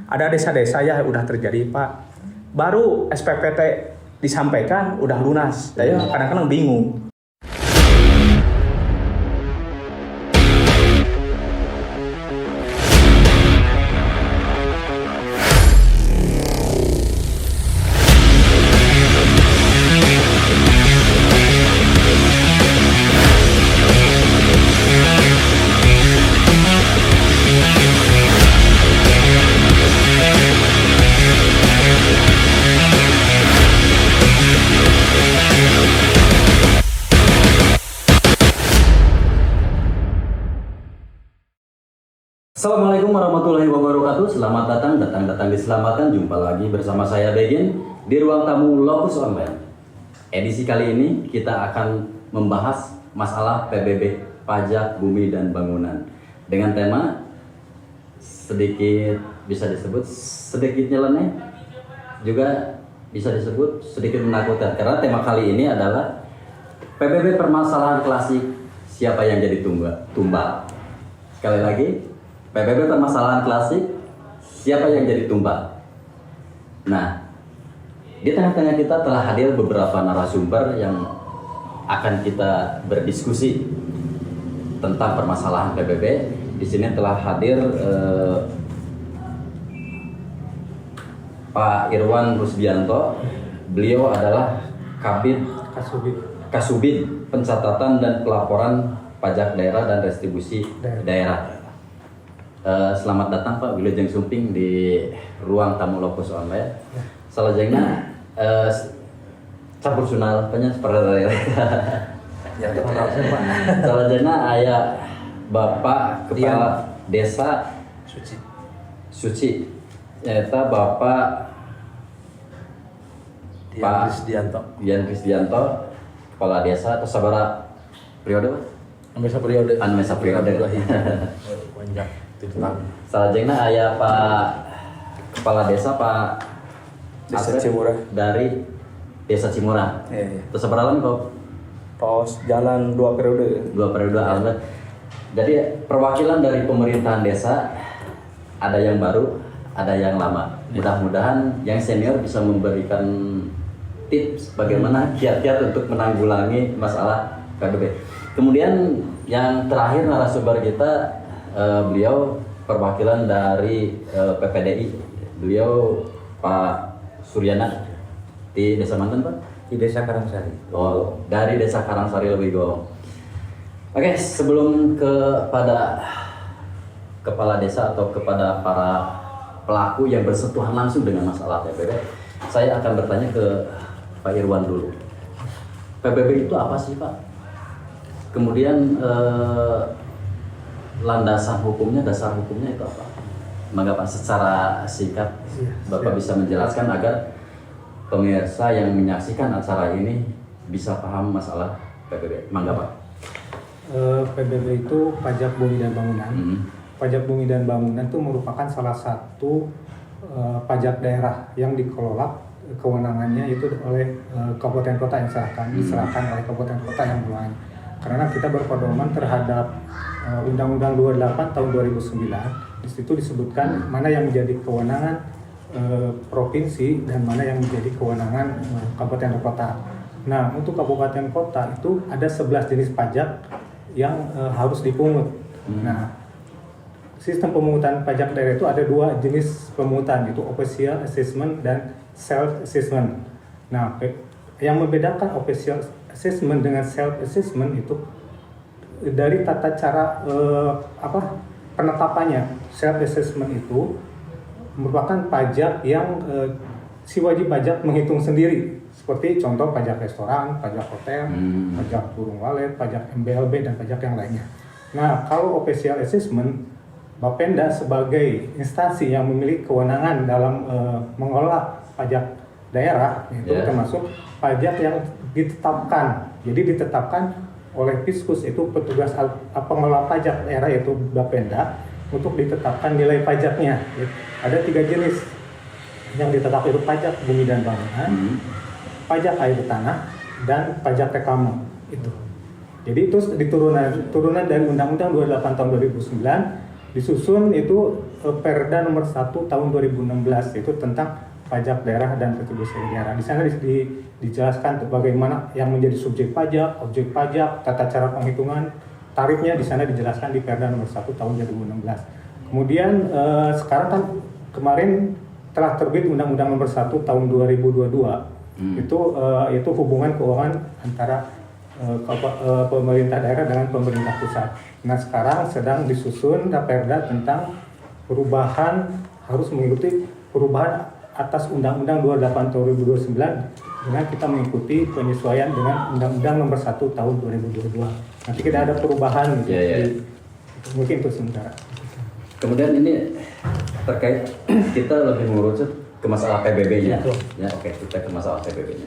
ada desa-desa ya udah terjadi Pak. Baru SPPT disampaikan udah lunas. Saya kadang-kadang bingung. Assalamualaikum warahmatullahi wabarakatuh. Selamat datang diselamatkan. Jumpa lagi bersama saya Begin di ruang tamu Lokus Online. Edisi kali ini kita akan membahas masalah PBB, pajak bumi dan bangunan, dengan tema sedikit bisa disebut sedikit nyeleneh, juga bisa disebut sedikit menakutkan, karena tema kali ini adalah PBB permasalahan klasik, siapa yang jadi tumbal. Sekali lagi, PBB permasalahan klasik, siapa yang jadi tumbal. Nah, di tengah-tengah kita telah hadir beberapa narasumber yang akan kita berdiskusi tentang permasalahan PBB. Di sini telah hadir Pak Irwan Rusbianto. Beliau adalah Kabid Kasubid Pencatatan dan Pelaporan Pajak Daerah dan Retribusi Daerah. Selamat datang Pak Wilujeng Sumping di ruang tamu Lokus Online. Salajengna campur sunal penyen seperti Ya, Pak. Salajengna aya Bapak Kepala Desa Suci. Eta Bapak Dian Krisdianto, Kepala Desa atau sabara periode Pak? Mesa periode. Salajengna aya Pak Kepala Desa Pak Desa Cimurah. Dari Desa Cimurah. Iya. Terus seberapa kok? Pos jalan 2 periode. 2 periode Albert. Jadi perwakilan dari pemerintahan desa ada yang baru, ada yang lama. Mudah-mudahan yang senior bisa memberikan tips bagaimana kiat-kiat untuk menanggulangi masalah PBB. Kemudian yang terakhir narasumber kita, beliau perwakilan dari PPDI. Beliau Pak Suryana di Desa Manten Pak? Di Desa Karangsari. Oh, dari Desa Karangsari lebih go. Oke, sebelum kepada kepala desa atau kepada para pelaku yang bersentuhan langsung dengan masalah PBB, saya akan bertanya ke Pak Irwan dulu. PBB itu apa sih Pak? Kemudian landasan hukumnya, dasar hukumnya itu apa? Maka Pak secara singkat Bapak bisa menjelaskan agar pemirsa yang menyaksikan acara ini bisa paham masalah PBB. Mangga Pak. PBB itu pajak bumi dan bangunan. Pajak bumi dan bangunan itu merupakan salah satu pajak daerah yang dikelola kewenangannya itu oleh kabupaten kota yang diserahkan oleh kabupaten kota yang mulai. Karena kita berpedoman terhadap Undang-Undang 28 tahun 2009. Di situ disebutkan mana yang menjadi kewenangan provinsi dan mana yang menjadi kewenangan kabupaten kota. Nah, untuk kabupaten kota itu ada 11 jenis pajak yang harus dipungut. Nah, sistem pemungutan pajak daerah itu ada 2 jenis pemungutan, itu official assessment dan self assessment. Nah, yang membedakan official assessment dengan self assessment itu dari tata cara penetapannya. Self assessment itu merupakan pajak yang si wajib pajak menghitung sendiri, seperti contoh pajak restoran, pajak hotel, pajak burung walet, pajak MBLB dan pajak yang lainnya. Nah, kalau official assessment, Bapenda sebagai instansi yang memiliki kewenangan dalam mengelola pajak daerah itu termasuk pajak yang ditetapkan. Jadi ditetapkan oleh Fiskus, itu petugas pengelola pajak daerah yaitu Bapenda, untuk ditetapkan nilai pajaknya. Ada 3 jenis yang ditetapkan, itu pajak bumi dan bangunan, pajak air tanah, dan pajak reklame. Itu. Jadi itu turunan dari Undang-Undang 28 tahun 2009. disusun itu Perda nomor 1 tahun 2016 itu tentang pajak daerah dan retribusi daerah. Di sana dijelaskan bagaimana yang menjadi subjek pajak, objek pajak, tata cara penghitungan, tarifnya di sana dijelaskan di Perda nomor 1 tahun 2016. Kemudian sekarang kan kemarin telah terbit Undang-Undang nomor 1 tahun 2022. Itu hubungan keuangan antara pemerintah daerah dengan pemerintah pusat. Nah, sekarang sedang disusun Perda tentang perubahan, harus mengikuti perubahan atas Undang-Undang 28 tahun 2029 dengan kita mengikuti penyesuaian dengan Undang-Undang nomor 1 tahun 2022. Nanti kita ada perubahan gitu. Mungkin itu sementara. Kemudian ini terkait kita lebih mengerucut ke masalah PBB-nya. Ya, oke, kita ke masalah PBB-nya.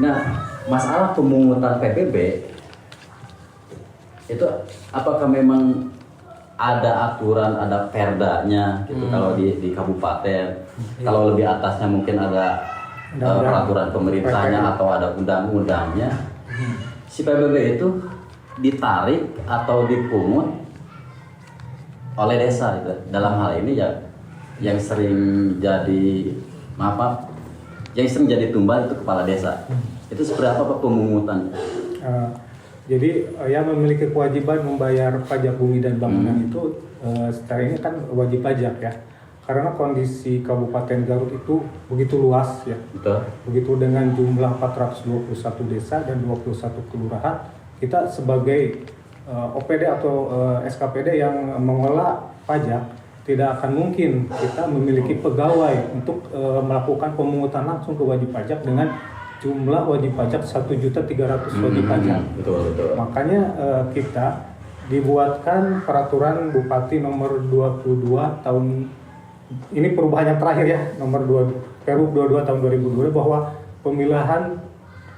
Nah, masalah pemungutan PBB itu apakah memang ada aturan, ada perdanya gitu kalau di kabupaten, kalau lebih atasnya mungkin ada peraturan pemerintahnya atau ada undang-undangnya. Si PBB itu ditarik atau dipungut oleh desa gitu. Dalam hal ini ya yang sering jadi yang sering jadi tumbal itu kepala desa. Itu seperti apa Pak pemungutan? Jadi yang memiliki kewajiban membayar pajak bumi dan bangunan itu secara ini kan wajib pajak ya. Karena kondisi Kabupaten Garut itu begitu luas ya. Betul. Begitu dengan jumlah 421 desa dan 21 kelurahan, kita sebagai OPD atau SKPD yang mengelola pajak tidak akan mungkin kita memiliki pegawai untuk melakukan pemungutan langsung ke wajib pajak dengan jumlah wajib pajak 1.300.000 wajib pajak. Betul. Makanya kita dibuatkan peraturan Bupati nomor 22 tahun ini perubahan yang terakhir ya, nomor 2 Perub 22 tahun 2022 bahwa pemilahan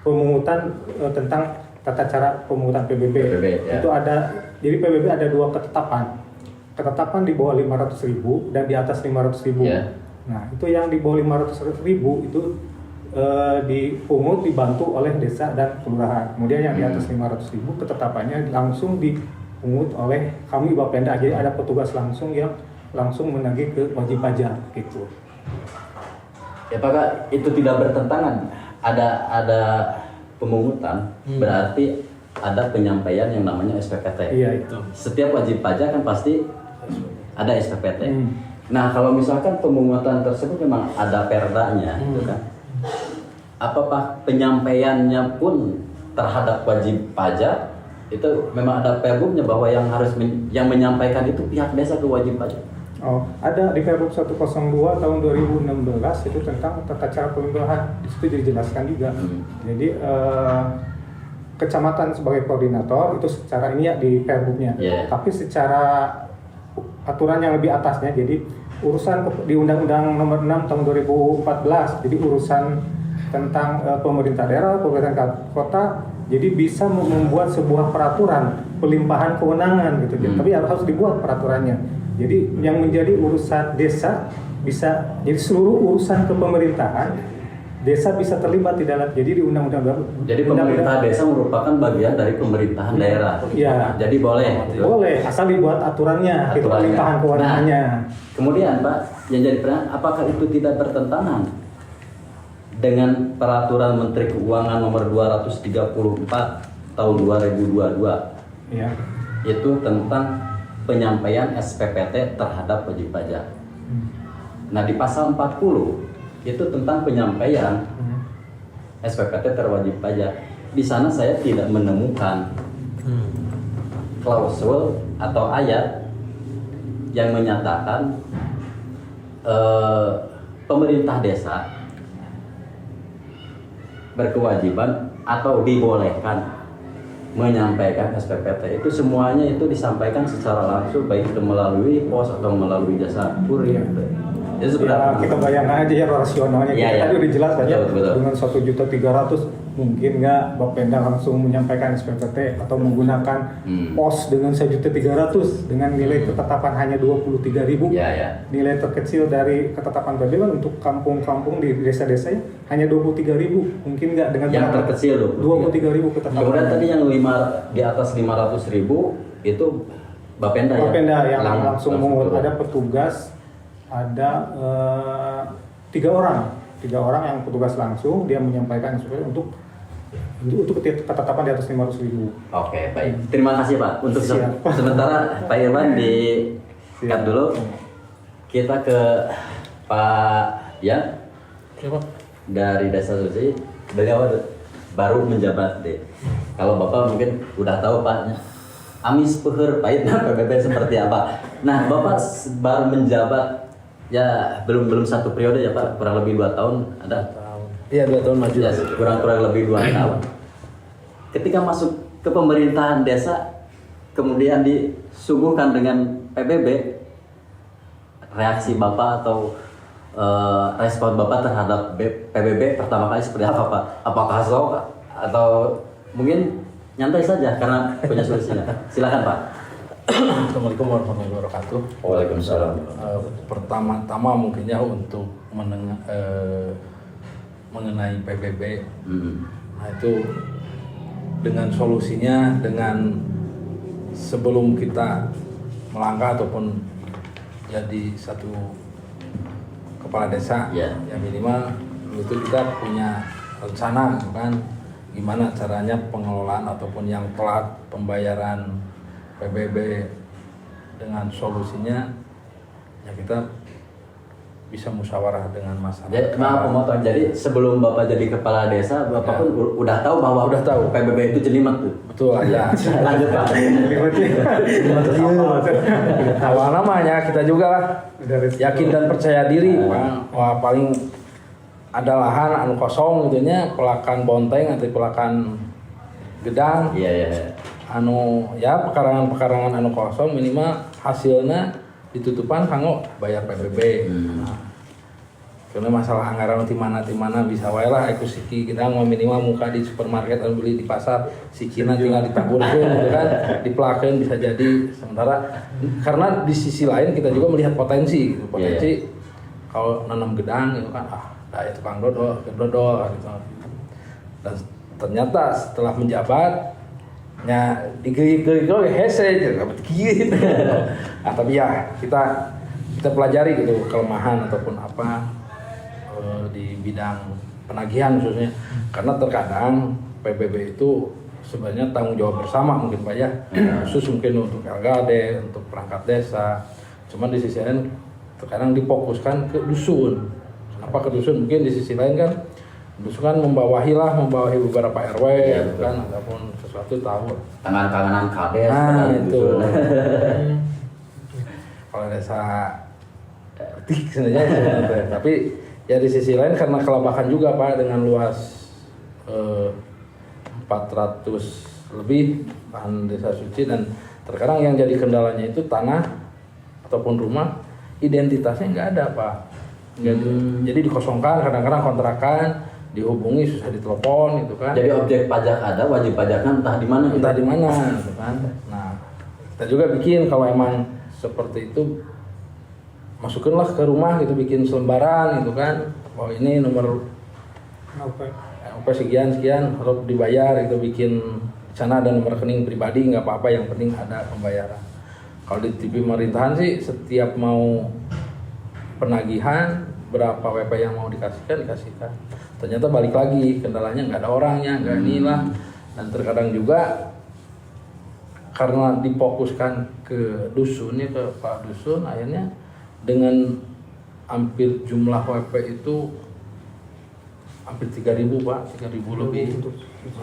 pemungutan tentang tata cara pemungutan PBB ya. Itu ada, jadi PBB ada 2 ketetapan di bawah 500.000 dan di atas 500.000. Ya. Nah, itu yang di bawah 500.000 itu dipungut dibantu oleh desa dan kelurahan. Kemudian yang di atas 500.000 ketetapannya langsung dipungut oleh kami Bapenda. Jadi ada petugas langsung yang langsung menagih ke wajib pajak gitu. Ya, apakah itu tidak bertentangan? Ada pemungutan, berarti ada penyampaian yang namanya SPPT. Iya itu. Setiap wajib pajak kan pasti ada SPPT. Nah, kalau misalkan pemungutan tersebut memang ada perdanya, gitu kan? Apakah penyampaiannya pun terhadap wajib pajak itu memang ada perbubnya bahwa yang harus yang menyampaikan itu pihak desa ke wajib pajak? Oh, ada di Pergub 102 tahun 2016 itu tentang tata cara pemilahan. Di situ dijelaskan juga. Jadi kecamatan sebagai koordinator itu secara ini ya di Pergubnya. Tapi secara aturan yang lebih atasnya, jadi urusan di Undang-Undang Nomor 6 tahun 2014, jadi urusan tentang pemerintah daerah, pemerintah kota, jadi bisa membuat sebuah peraturan pelimpahan kewenangan gitu. Tapi harus dibuat peraturannya. Jadi yang menjadi urusan desa bisa, jadi seluruh urusan kepemerintahan desa bisa terlibat di dalam. Jadi di undang-undang. Jadi pemerintah desa merupakan bagian dari pemerintahan daerah. Iya. Jadi boleh. Boleh, asal dibuat aturannya, itu pelimpahan kewenangannya. Nah, kemudian Pak, yang jadi pertanyaan, apakah itu tidak bertentangan dengan peraturan Menteri Keuangan nomor 234 tahun 2022? Iya. Itu tentang penyampaian SPPT terhadap wajib pajak. Nah, di pasal 40 itu tentang penyampaian SPPT terwajib pajak. Di sana saya tidak menemukan klausul atau ayat yang menyatakan pemerintah desa berkewajiban atau dibolehkan menyampaikan SPPT. Itu semuanya itu disampaikan secara langsung, baik itu melalui pos atau melalui jasa kurir. Itu ya, kita bayangkan aja ya rasionalnya. Tadi udah jelas aja dengan 1.300.000 mungkin nggak Bapenda langsung menyampaikan SPPT atau menggunakan pos dengan 1.300.000 dengan nilai ketetapan hanya 23.000. Nilai terkecil dari ketetapan PBB untuk kampung-kampung di desa-desa hanya 23.000. Mungkin nggak dengan yang terkecil 23.000 ketetapan. Kemudian tadi yang di atas 500.000 itu Bapenda ya? Bapenda yang langsung mengut, turun. ada petugas, ada 3 orang yang petugas langsung, dia menyampaikan instruksi untuk ketetapan di atas 500.000. Oke, baik. Terima kasih Pak. Untuk Siap. sementara Pak Irwan di cut dulu. Kita ke Pak Yan Siapa? dari Desa Suci. Beliau baru menjabat deh. Kalau Bapak mungkin udah tahu Pak. Amis peuheur pahitna PBB seperti apa. Nah, Bapak baru menjabat ya belum 1 periode ya Pak, kurang lebih 2 tahun ada. Iya 2 tahun maju. Ya, kurang lebih 2 tahun. Ketika masuk ke pemerintahan desa, kemudian disuguhkan dengan PBB, reaksi Bapak atau respon Bapak terhadap PBB pertama kali seperti apa Pak? Apakah shock atau mungkin nyantai saja karena punya solusinya? Silakan Pak. Assalamualaikum warahmatullahi wabarakatuh. Waalaikumsalam. Pertama-tama mungkinnya untuk mengenai PBB. Nah itu dengan solusinya, dengan sebelum kita melangkah ataupun jadi satu kepala desa, Ya. ya minimal dulu itu kita punya rencana gitu kan, gimana caranya pengelolaan ataupun yang telat pembayaran PBB, dengan solusinya ya kita bisa musyawarah dengan masyarakat. Jadi, maaf pemotong. Jadi sebelum Bapak jadi kepala desa, Bapak Ya. pun udah tahu bahwa Udah tahu. PBB itu jelimet tuh. Betul aja. Lanjut Pak. Awal namanya kita juga lah yakin dan percaya diri. Wah paling ada lahan anu kosong gitu nya, pelakan bonteng atau pelakan gedang. Iya iya. Anu ya pekarangan anu kosong minimal hasilnya ditutupan kanggo bayar PBB. Nah, karena masalah anggaran di mana bisa wae lah aku siki kita mau minimal muka di supermarket atau beli di pasar sikina tinggal ditaburkeun gitu kan, dipelakeun bisa jadi. Sementara karena di sisi lain kita juga melihat potensi gitu. Potensi kalau nanam gedang itu kan daya tukang dodol gitu. Dan ternyata setelah menjabat nya digeuy-geuy kok hese dapat kieu. Tapi ya kita pelajari gitu kelemahan ataupun apa di bidang penagihan khususnya, karena terkadang PBB itu sebenarnya tanggung jawab bersama mungkin Pak ya, khusus mungkin untuk LGD, untuk perangkat desa. Cuman di sisi lain terkadang difokuskan ke dusun. Kenapa ke dusun? Mungkin di sisi lain kan dusun kan membawahi beberapa RW Ya, gitu kan, ataupun sesuatu tahu. Tangan-tanganan kades. Nah padahal itu. gitu. Kalau desa etik sebenarnya, tapi ya di sisi lain karena kelabakan juga Pak dengan luas 400 lebih lahan desa suci, dan terkadang yang jadi kendalanya itu tanah ataupun rumah identitasnya nggak ada Pak. Jadi dikosongkan, kadang-kadang kontrakan, dihubungi susah ditelepon gitu kan. Jadi objek pajak ada, wajib pajaknya entah di mana. Entah di mana gitu kan. Nah, kita juga bikin kalau emang seperti itu, masukinlah ke rumah gitu, bikin selembaran gitu kan. Oh ini nomor OP sekian harus dibayar gitu, bikin sana ada nomor rekening pribadi nggak apa-apa, yang penting ada pembayaran. Kalau di TV pemerintahan sih setiap mau penagihan berapa WP yang mau dikasihkan. Ternyata balik lagi kendalanya nggak ada orangnya, nggak inilah. Dan terkadang juga karena difokuskan ke dusunnya, ke Pak Dusun, akhirnya dengan hampir jumlah WP itu hampir 3.000 Pak, 3.000 lebih.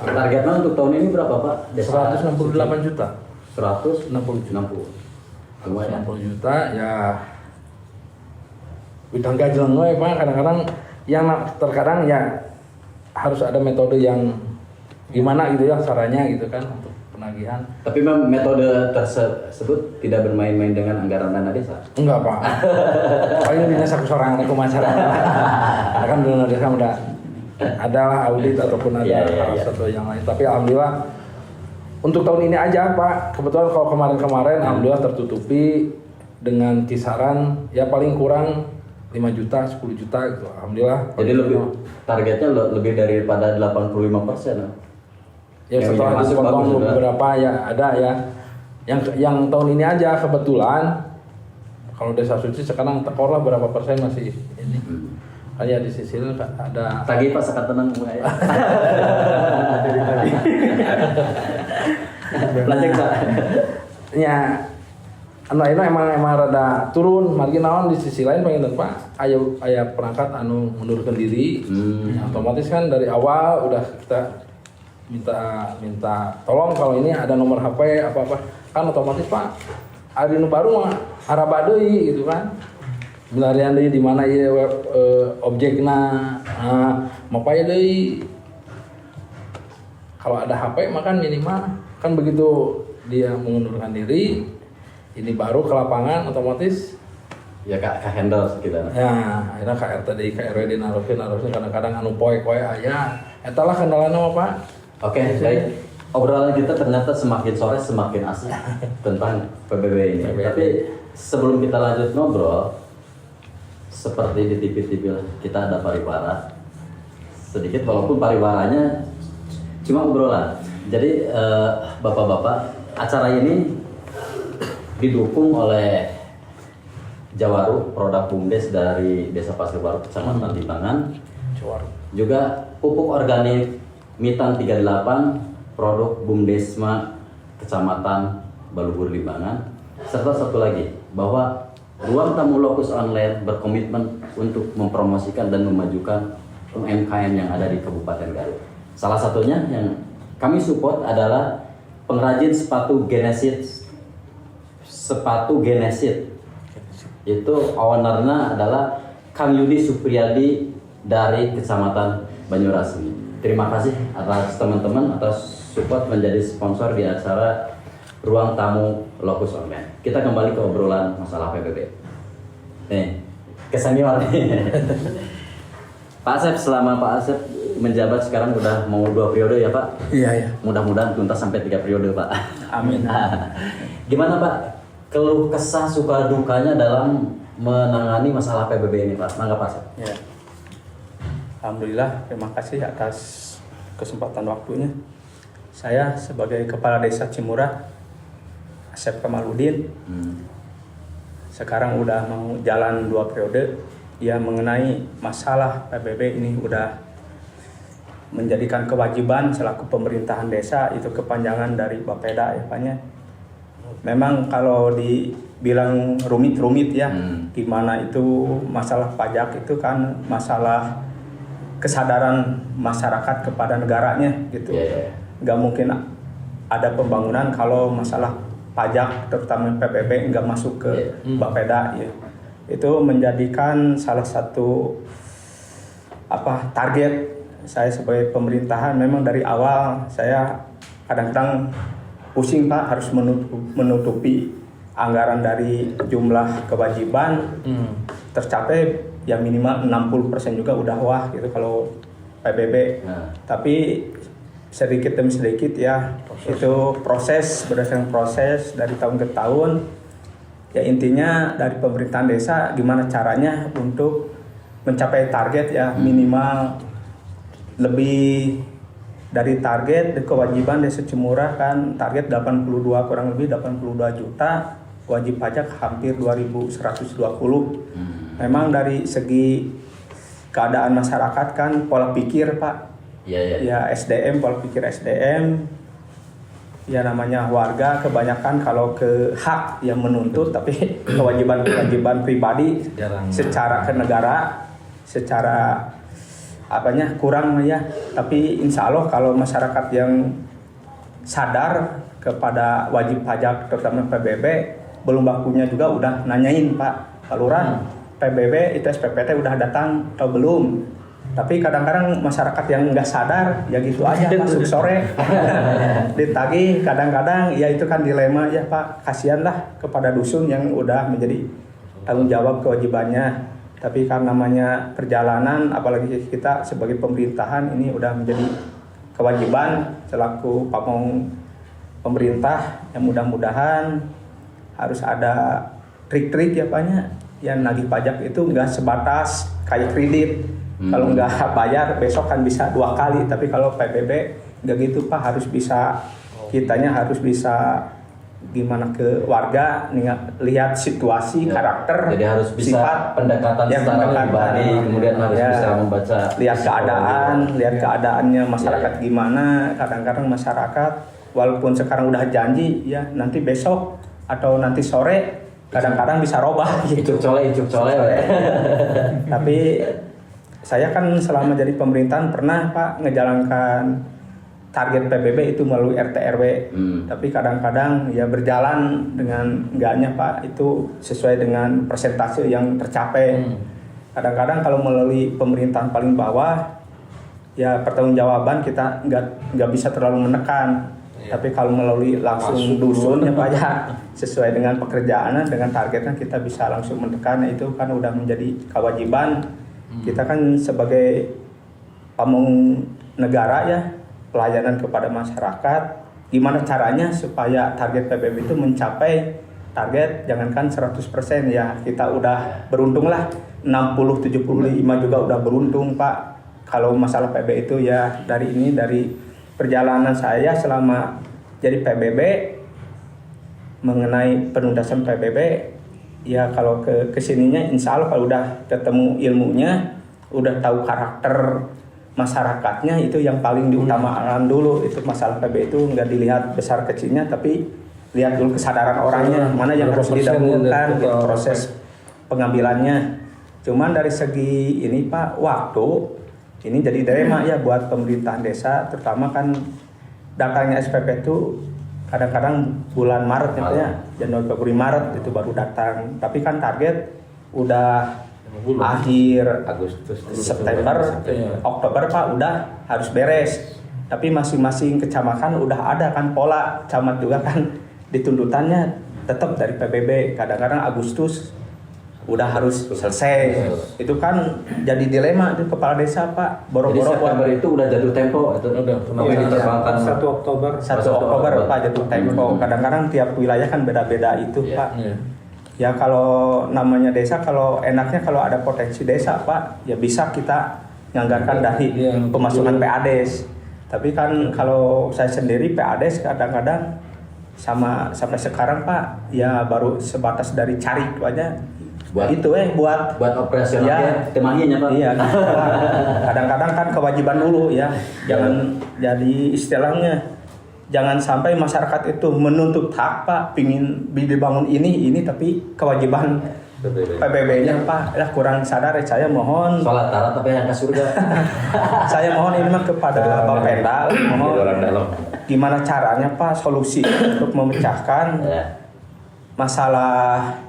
Targetnya untuk tahun ini berapa Pak? 168 juta. 160 juta. Lumayan. 160 juta ya. Bidang gajelang we Pak, kadang-kadang yang terkadang ya harus ada metode yang gimana gitu ya caranya gitu kan untuk penagihan. Tapi memang metode tersebut tidak bermain-main dengan anggaran dana desa. Enggak Pak. Paling dinas aku seorang aku masyarakat. Kan dana desa udah adalah audit ataupun ada satu yang lain. Tapi alhamdulillah untuk tahun ini aja Pak, kebetulan kalau kemarin-kemarin alhamdulillah tertutupi dengan kisaran ya paling kurang 5 juta, 10 juta gitu. Alhamdulillah. Jadi targetnya lebih daripada 85%. Ya setelah dipotong beberapa ya ada ya. Yang tahun ini aja kebetulan kalau Desa Suci sekarang tekor lah berapa persen masih ini. Kayak di Sisil ada Tadi Pak sekat tenang mulai. Lanjut Pak. nya anu ayeuna emang rada turun margi naon di sisi lain pengen Pak aya perangkat anu mundurkan diri. Ya, otomatis kan dari awal udah kita minta tolong kalau ini ada nomor HP apa-apa kan otomatis Pak ari nu baru mah haraba deui gitu kan. Milarian deui di mana ieu objekna mapaya deui. Kalau ada HP maka minimal kan begitu dia mengundurkan diri ini baru ke lapangan otomatis Ya Kak handle kita. ya akhirnya KRT di KRW naruhin kadang-kadang anu poe-poe aya eta lah kendalana mah Pak. Oke, baik. Obrolan kita ternyata semakin sore semakin asik tentang PBB ini. Tapi sebelum kita lanjut ngobrol, seperti di TV-TV kita ada pariwara. Sedikit walaupun pariwaranya cuma obrolan. Jadi bapak-bapak, acara ini didukung oleh Jawaru, produk BUMDes dari Desa Pasir Baru, Kecamatan Limbangan. Juga pupuk organik Mitan 38, produk BUMDesma Kecamatan Balubur Limbangan. Serta satu lagi, bahwa Ruang Tamu Lokus Online berkomitmen untuk mempromosikan dan memajukan UMKM yang ada di Kabupaten Garut. Salah satunya yang kami support adalah pengrajin sepatu Genesis. Itu ownernya adalah Kang Yudi Supriyadi dari Kecamatan Banyurasmi. Terima kasih atas teman-teman atas support menjadi sponsor di acara Ruang Tamu Lokus Online. Kita kembali ke obrolan masalah PBB. Nih, kesannya nih. Pak Asep, selama Pak Asep menjabat sekarang udah mau 2 periode ya Pak? Iya. Mudah-mudahan tuntas sampai 3 periode Pak. Amin. Gimana Pak? Keluh kesah suka dukanya dalam menangani masalah PBB ini Pak? Mangga Pak Asep. Ya. Alhamdulillah, terima kasih atas kesempatan waktunya. Saya sebagai Kepala Desa Cimurah, Asep Kamaludin, sekarang udah mau jalan 2 periode. Ya, mengenai masalah PBB ini udah menjadikan kewajiban selaku pemerintahan desa, itu kepanjangan dari Bapeda ya Pak nya. Memang kalau dibilang rumit-rumit ya, gimana itu masalah pajak itu kan masalah kesadaran masyarakat kepada negaranya gitu. Nggak mungkin ada pembangunan kalau masalah pajak terutama PBB nggak masuk ke Bapeda ya. Itu menjadikan salah satu target saya sebagai pemerintahan. Memang dari awal saya kadang-kadang pusing Pak, harus menutupi anggaran dari jumlah kewajiban tercapai ya minimal 60% juga udah wah gitu kalau PBB. Tapi sedikit demi sedikit ya itu proses berdasarkan proses dari tahun ke tahun. Ya intinya dari pemerintahan desa gimana caranya untuk mencapai target ya minimal lebih dari target kewajiban Desa Cimurah kan target 82 kurang lebih 82 juta wajib pajak hampir 2.120. Memang dari segi keadaan masyarakat kan pola pikir Pak. Ya SDM, pola pikir SDM. Ya namanya warga kebanyakan kalau ke hak yang menuntut tapi kewajiban pribadi secara ke negara secara kurang ya. Tapi insya Allah kalau masyarakat yang sadar kepada wajib pajak terutama PBB, belum bakunya juga udah nanyain Pak Lurah PBB itu SPPT udah datang atau belum. Tapi kadang-kadang masyarakat yang nggak sadar ya gitu aja masuk sore ditagih, kadang-kadang ya itu kan dilema ya Pak, kasihan lah kepada dusun yang udah menjadi tanggung jawab kewajibannya. Tapi karena namanya perjalanan, apalagi kita sebagai pemerintahan ini udah menjadi kewajiban selaku pamong pemerintah, yang mudah-mudahan harus ada trik-trik ya Paknya. Yang nagih pajak itu nggak sebatas kayak kredit. Kalau nggak bayar besok kan bisa 2 kali. Tapi kalau PBB nggak gitu Pak, harus bisa kitanya harus bisa gimana ke warga, lihat situasi, karakter, Jadi harus bisa sifat, pendekatan ya, secara pendekatan. pribadi, kemudian harus Ya. bisa membaca lihat keadaan, lihat keadaannya masyarakat Ya. gimana. Kadang-kadang masyarakat walaupun sekarang udah janji ya nanti besok atau nanti sore, kadang-kadang bisa robah gitu. Icuk cole. Tapi saya kan selama jadi pemerintahan pernah Pak ngejalankan target PBB itu melalui RT RW. Tapi kadang-kadang ya berjalan dengan enggaknya Pak itu sesuai dengan persentase yang tercapai. Kadang-kadang kalau melalui pemerintahan paling bawah ya pertanggungjawaban kita nggak bisa terlalu menekan. Tapi kalau melalui langsung dusun ya Pak ya sesuai dengan pekerjaan dengan targetnya kita bisa langsung menekan. Itu kan udah menjadi kewajiban kita kan sebagai pamong negara ya, pelayanan kepada masyarakat. Gimana caranya supaya target PBB itu mencapai target, jangankan 100% ya kita udah beruntung lah 60-75 juga udah beruntung Pak. Kalau masalah PBB itu ya dari perjalanan saya selama jadi PBB mengenai penuntasan PBB ya kalau kesininya insya Allah kalau udah ketemu ilmunya, udah tahu karakter masyarakatnya itu yang paling diutamakan dulu. Itu masalah PBB itu nggak dilihat besar kecilnya tapi lihat dulu kesadaran orangnya mana yang harus didahulukan gitu, proses pengambilannya. Cuman dari segi ini Pak waktu ini jadi dilema ya buat pemerintahan desa, terutama kan datangnya SPP itu kadang-kadang bulan Maret ya, Januari Februari Maret itu baru datang. Tapi kan target udah akhir Agustus September, Oktober Pak udah harus beres. Tapi masing-masing kecamatan udah ada kan pola, camat juga kan dituntutannya tetap dari PBB. Kadang-kadang Agustus udah harus selesai. Itu kan jadi dilema itu kepala desa Pak. Jadi Boro-boro September itu udah jatuh tempo itu. Kenapa Iya, diterbangkan 1 Oktober. 1 Oktober Pak jatuh tempo. Kadang-kadang tiap wilayah kan beda-beda itu Pak. Ya kalau namanya desa, kalau enaknya kalau ada potensi desa Pak, ya bisa kita nganggarkan dari pemasukan PADES. Tapi kan kalau saya sendiri PADES kadang-kadang sampai sekarang Pak, ya baru sebatas dari cari itu aja. Buat operasionalnya temanya Pak. Iya. Kadang-kadang kan kewajiban dulu ya. Jangan jadi istilahnya jangan sampai masyarakat itu menuntut hak Pak, pingin dibangun ini tapi kewajiban PBB-nya Pak lah kurang sadar. Saya mohon Sholat tarat tapi yang ke surga. saya mohon ini mah kepada Bapenda mohon gimana caranya Pak solusi untuk memecahkan masalah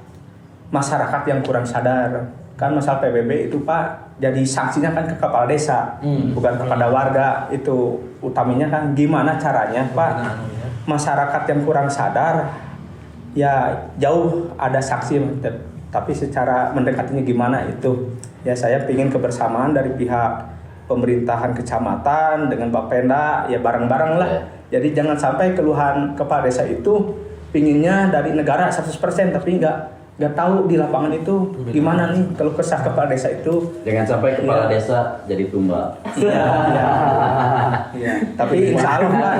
masyarakat yang kurang sadar. Kan masalah PBB itu Pak jadi sanksinya kan ke kepala desa bukan kepada warga. Itu utamanya kan gimana caranya Pak masyarakat yang kurang sadar ya jauh ada sanksi tapi secara mendekatinya gimana itu ya saya ingin kebersamaan dari pihak pemerintahan kecamatan dengan Bapenda ya bareng-bareng lah. Jadi jangan sampai keluhan kepala desa itu pinginnya dari negara 100% tapi nggak tahu di lapangan itu gimana nih kalau kesah kepala desa itu. Jangan sampai kepala desa jadi tumbal. Ya. Tapi insya Allah Pak,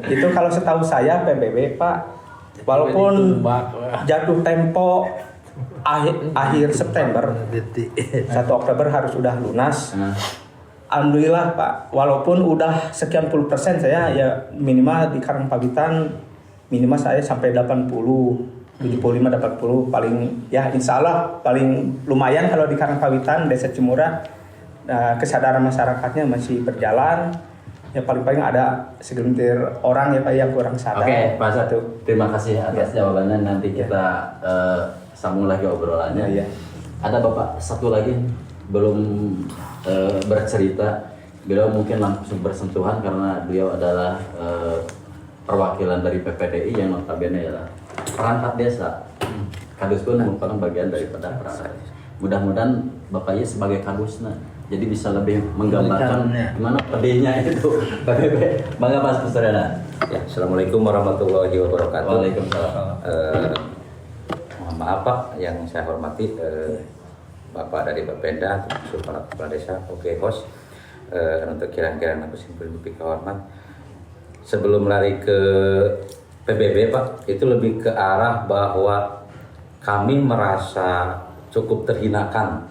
itu kalau setahu saya PBB Pak, walaupun jatuh tempo akhir September, 1 Oktober harus udah lunas. Alhamdulillah Pak, walaupun udah sekian puluh persen saya ya minimal di Karangpawitan minimal saya sampai 75-80 paling ya insya Allah paling lumayan kalau di Karangpawitan Desa Cimura kesadaran masyarakatnya masih berjalan ya paling-paling ada segelintir orang ya Pak yang kurang sadar. Oke, Pak Satu, terima kasih atas jawabannya. Nanti kita sambung lagi obrolannya. Ya. Ada Bapak satu lagi belum bercerita. Beliau mungkin langsung bersentuhan karena beliau adalah perwakilan dari PPDI yang notabene adalah perangkat desa. Kadus pun merupakan bagian daripada perangkat. Mudah-mudahan Bapaknya sebagai kadusna jadi bisa lebih menggambarkan gimana pedihnya itu PBB. Bangga Mas Pusrana. Ya, Assalamualaikum warahmatullahi wabarakatuh. Waalaikumsalam. Mohon maaf Pak, yang saya hormati Bapak dari Bapenda, Kepala Desa, Oke Host, untuk kira-kira aku simpul lebih hormat. Sebelum lari ke PBB Pak itu lebih ke arah bahwa kami merasa cukup terhinakan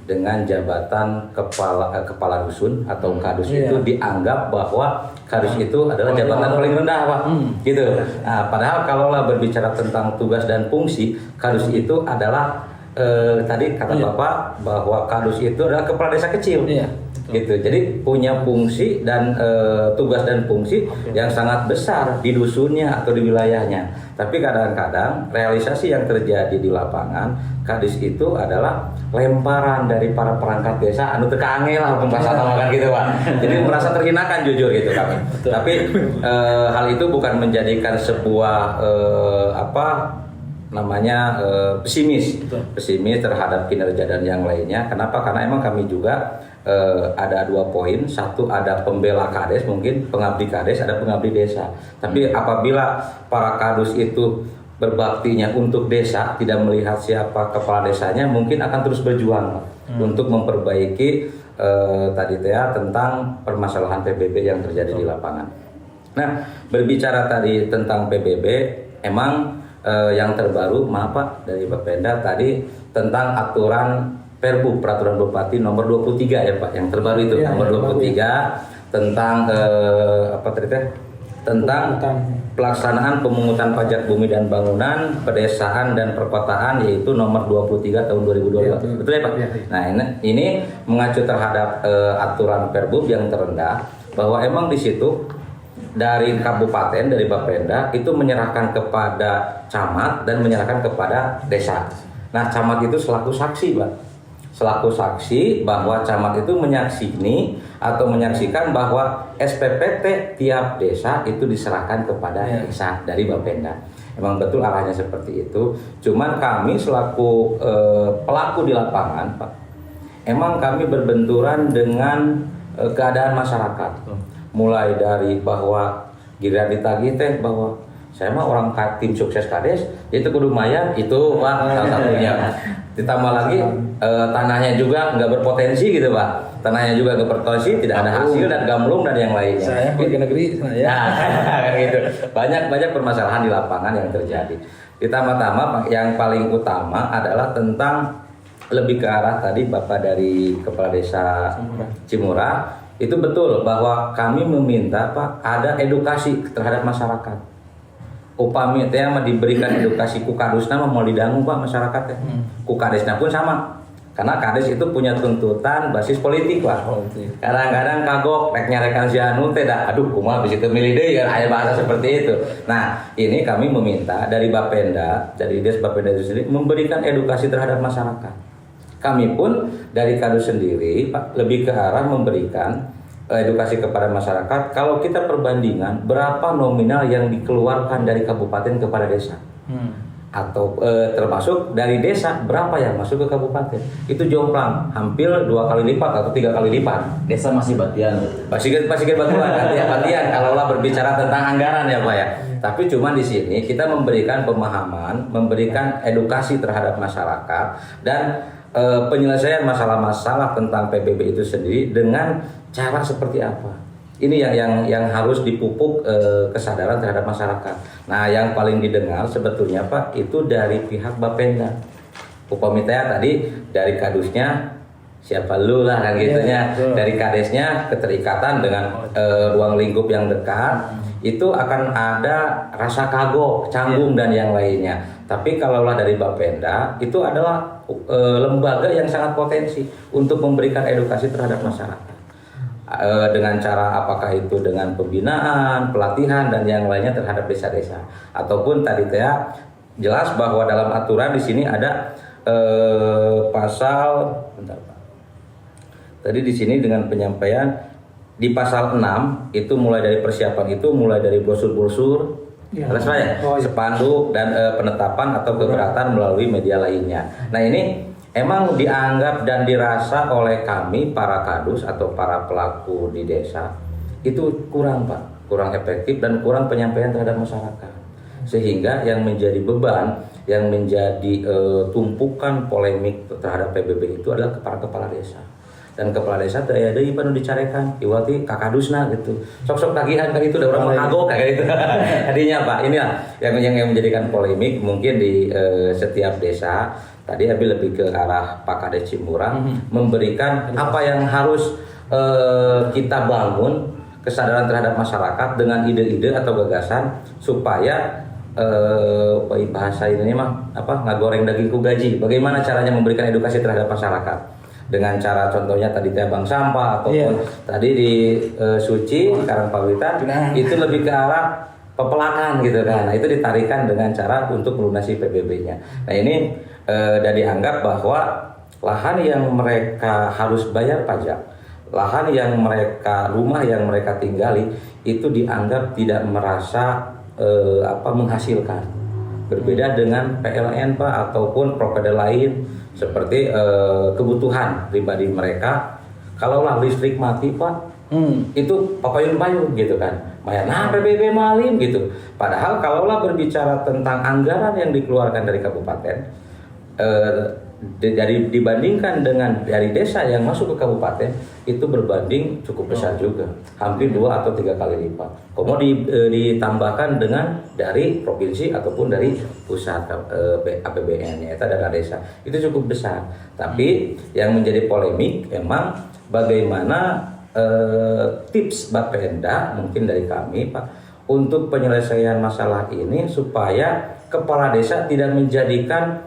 dengan jabatan kepala dusun atau kadus itu dianggap bahwa kadus itu adalah jabatan paling rendah Pak gitu. Nah, padahal kalaulah berbicara tentang tugas dan fungsi, kadus itu adalah tadi kata Bapak bahwa kadus itu adalah kepala desa kecil. Gitu. Jadi punya fungsi dan tugas dan fungsi yang sangat besar di dusunnya atau di wilayahnya. Tapi kadang-kadang realisasi yang terjadi di lapangan, kadis itu adalah lemparan dari para perangkat desa anu teka angel lah makan gitu Pak. Jadi merasa terhinakan jujur gitu kami. Tapi hal itu bukan menjadikan sebuah pesimis terhadap kinerja dan yang lainnya. Kenapa? Karena emang kami juga ada 2 poin. Satu, ada pembela kades, mungkin pengabdi kades, ada pengabdi desa. Tapi apabila para kadus itu berbaktinya untuk desa, tidak melihat siapa kepala desanya, mungkin akan terus berjuang untuk memperbaiki tentang permasalahan PBB yang terjadi di lapangan. Nah, berbicara tadi tentang PBB, emang yang terbaru, maaf Pak, dari Bapenda tadi tentang aturan Perbu, Peraturan Bupati nomor 23 ya Pak, yang terbaru itu nomor 23 tentang tentang pelaksanaan pemungutan pajak bumi dan bangunan, pedesaan dan perkotaan, yaitu nomor 23 tahun 2022. Betul ya Pak? Nah, ini mengacu terhadap aturan Perbu yang terendah, bahwa emang di situ dari kabupaten, dari Bapenda itu menyerahkan kepada camat dan menyerahkan kepada desa. Nah, camat itu selaku saksi Pak, selaku saksi bahwa camat itu menyaksikan bahwa SPPT tiap desa itu diserahkan kepada desa dari Bapenda. Emang betul arahnya seperti itu. Cuman kami selaku pelaku di lapangan Pak, emang kami berbenturan dengan keadaan masyarakat. Mulai dari bahwa giliran ditagih teh bahwa saya mah orang tim sukses kades, itu kudu mayar, itu Pak salah satunya. Ditambah lagi tanahnya juga nggak berpotensi gitu Pak, tanahnya juga nggak berpotensi, tidak ada hasil dan gamblung dan yang lainnya. Saya pergi negeri saya. Nah, gitu. Banyak permasalahan di lapangan yang terjadi. Ditambah-tambah yang paling utama adalah tentang lebih ke arah tadi Bapak dari Kepala Desa Cimura. Itu betul bahwa kami meminta Pak ada edukasi terhadap masyarakat. Upami teh mah diberikan edukasi ku kadusna mah mau didangu Pak masyarakat teh. Ku kadesna pun sama. Karena kades itu punya tuntutan basis politik Pak. Kadang-kadang kagok rek nyarekan si anu teh dah aduh kumaha bisa teu milih deui kan aya bahasa seperti itu. Nah, ini kami meminta dari Bapenda, dari Des Bapenda itu sendiri memberikan edukasi terhadap masyarakat. Kami pun dari kadus sendiri Pak lebih ke arah memberikan edukasi kepada masyarakat. Kalau kita perbandingan berapa nominal yang dikeluarkan dari kabupaten kepada desa, atau termasuk dari desa berapa yang masuk ke kabupaten, itu jomplang hampir 2 kali lipat atau 3 kali lipat. Desa masih batian. Masih batian kalaulah berbicara tentang anggaran ya Pak ya. Tapi cuma di sini kita memberikan pemahaman, memberikan edukasi terhadap masyarakat dan penyelesaian masalah-masalah tentang PBB itu sendiri dengan cara seperti apa. Ini yang harus dipupuk kesadaran terhadap masyarakat. Nah, yang paling didengar sebetulnya Pak itu dari pihak Bapenda. Upamita tadi dari kadusnya siapa lu lah kan gitunya, dari kadesnya keterikatan dengan ruang lingkup yang dekat, itu akan ada rasa kagok, canggung dan yang lainnya. Tapi kalaulah dari Bapenda itu adalah lembaga yang sangat potensi untuk memberikan edukasi terhadap masyarakat. Dengan cara apakah itu dengan pembinaan, pelatihan dan yang lainnya terhadap desa-desa, ataupun tadi jelas bahwa dalam aturan di sini ada pasal tadi di sini dengan penyampaian di pasal 6 itu mulai dari persiapan itu mulai dari brosur-brosur spanduk dan penetapan atau keberatan melalui media lainnya. Nah, ini emang dianggap dan dirasa oleh kami para kadus atau para pelaku di desa itu kurang Pak, kurang efektif dan kurang penyampaian terhadap masyarakat. Sehingga yang menjadi beban, yang menjadi tumpukan polemik terhadap PBB itu adalah para kepala desa. dan kepala desa teh aya deui panu dicarekan iwati kakadusna gitu sok-sok tagihan kan itu udah orang kagok kayak gitu. Tadinya Pak inilah yang menjadikan polemik mungkin di setiap desa. Tadi Abi lebih ke arah Pak Kades Cimurang memberikan apa yang harus kita bangun kesadaran terhadap masyarakat dengan ide-ide atau gagasan supaya bahasa ini mah apa ngagoreng daging ku gaji. Bagaimana caranya memberikan edukasi terhadap masyarakat dengan cara contohnya tadi teh bank sampah ataupun tadi di Suci Karangpawitan itu lebih ke arah pepelakan gitu kan. Nah, itu ditarikan dengan cara untuk melunasi PBB-nya. Nah, ini dan dianggap bahwa lahan yang mereka harus bayar pajak, lahan yang rumah yang mereka tinggali itu dianggap tidak merasa menghasilkan. Berbeda dengan PLN Pak ataupun provider lain seperti kebutuhan pribadi mereka. Kalaulah listrik mati Pak, itu papayun-payun gitu kan. Nah PBB malim gitu. Padahal kalaulah berbicara tentang anggaran yang dikeluarkan dari kabupaten, dibandingkan dengan dari desa yang masuk ke kabupaten itu berbanding cukup besar juga, hampir 2 atau 3 kali lipat. Kemudian ditambahkan dengan dari provinsi ataupun dari pusat APBN-nya, itu dana desa itu cukup besar. Tapi yang menjadi polemik emang bagaimana tips Bapenda mungkin dari kami Pak untuk penyelesaian masalah ini supaya kepala desa tidak menjadikan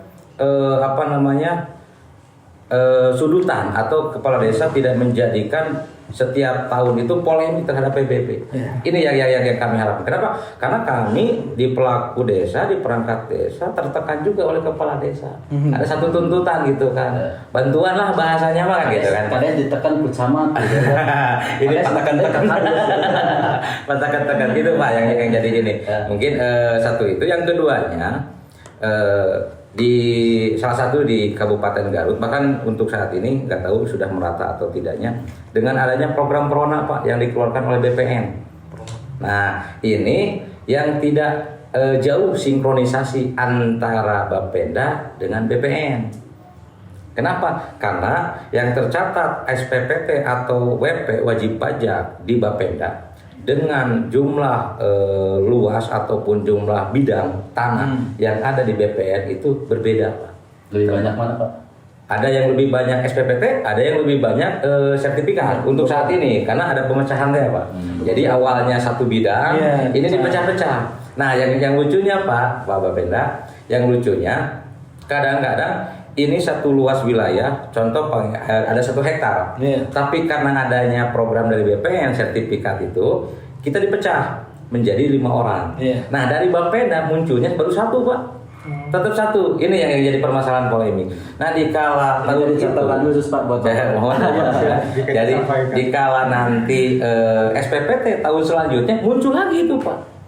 sudutan atau kepala desa tidak menjadikan setiap tahun itu polemik terhadap PBB. Ini yang kami harapkan. Kenapa? Karena kami di pelaku desa, di perangkat desa tertekan juga oleh kepala desa. Ada satu tuntutan gitu kan. Bantuan lah bahasanya mah gitu kan. Kadang ditekan ku camat gitu. Ini patakan gitu Pak yang jadi ini. Mungkin satu itu, yang keduanya di salah satu di Kabupaten Garut, bahkan untuk saat ini nggak tahu sudah merata atau tidaknya, dengan adanya program Prona Pak yang dikeluarkan oleh BPN. Nah ini yang tidak jauh sinkronisasi antara Bapenda dengan BPN. Kenapa? Karena yang tercatat SPPT atau WP wajib pajak di Bapenda dengan jumlah luas ataupun jumlah bidang tanah yang ada di BPN itu berbeda Pak. Lebih banyak mana Pak? Ada yang lebih banyak SPPT, ada yang lebih banyak sertifikat untuk saat ini karena ada pemecahan ya Pak. Jadi awalnya satu bidang, ini dipecah-pecah. Nah yang lucunya Pak Bapenda, yang lucunya kadang-kadang ini satu luas wilayah, contoh ada 1 hektar, tapi karena adanya program dari BPN sertifikat itu kita dipecah menjadi 5 orang. Nah dari Bapenda munculnya baru 1 Pak, tetap 1. Ini yang jadi permasalahan polemik. Nah dikala tahun itu khusus Pak buat jadi dikala nanti SPPT tahun selanjutnya muncul lagi itu Pak.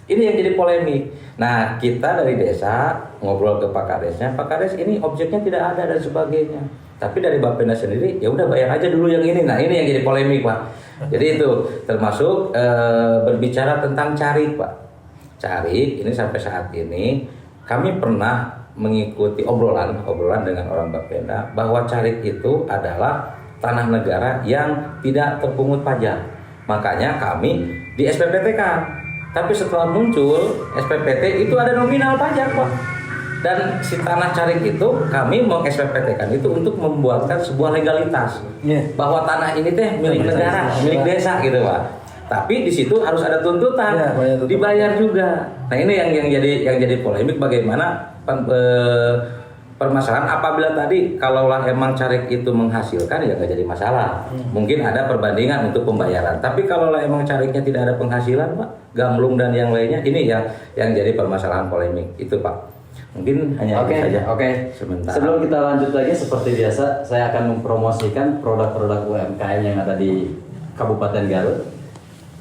Ini yang jadi polemik. Nah kita dari desa ngobrol ke Pak Kadesnya, Pak Kades ini objeknya tidak ada dan sebagainya. Tapi dari Bapenda sendiri ya udah bayar aja dulu yang ini. Nah ini yang jadi polemik Pak. Jadi itu termasuk berbicara tentang carik Pak. Carik ini sampai saat ini kami pernah mengikuti obrolan dengan orang Bapenda bahwa carik itu adalah tanah negara yang tidak terpungut pajak. Makanya kami di SPPT kan. Tapi setelah muncul SPPT itu ada nominal pajak Pak. Dan si tanah carik itu kami mau SPPT kan itu untuk membuatkan sebuah legalitas bahwa tanah ini teh milik negara, milik desa gitu Pak. Tapi di situ harus ada tuntutan, dibayar juga. Nah ini yang jadi polemik bagaimana permasalahan apabila tadi kalaulah emang carik itu menghasilkan ya nggak jadi masalah. Mungkin ada perbandingan untuk pembayaran. Tapi kalaulah emang cariknya tidak ada penghasilan Pak, gamblung dan yang lainnya, ini yang jadi permasalahan polemik itu Pak. Mungkin hanya itu saja. Sebentar. Sebelum kita lanjut lagi seperti biasa, saya akan mempromosikan produk-produk UMKM yang ada di Kabupaten Garut.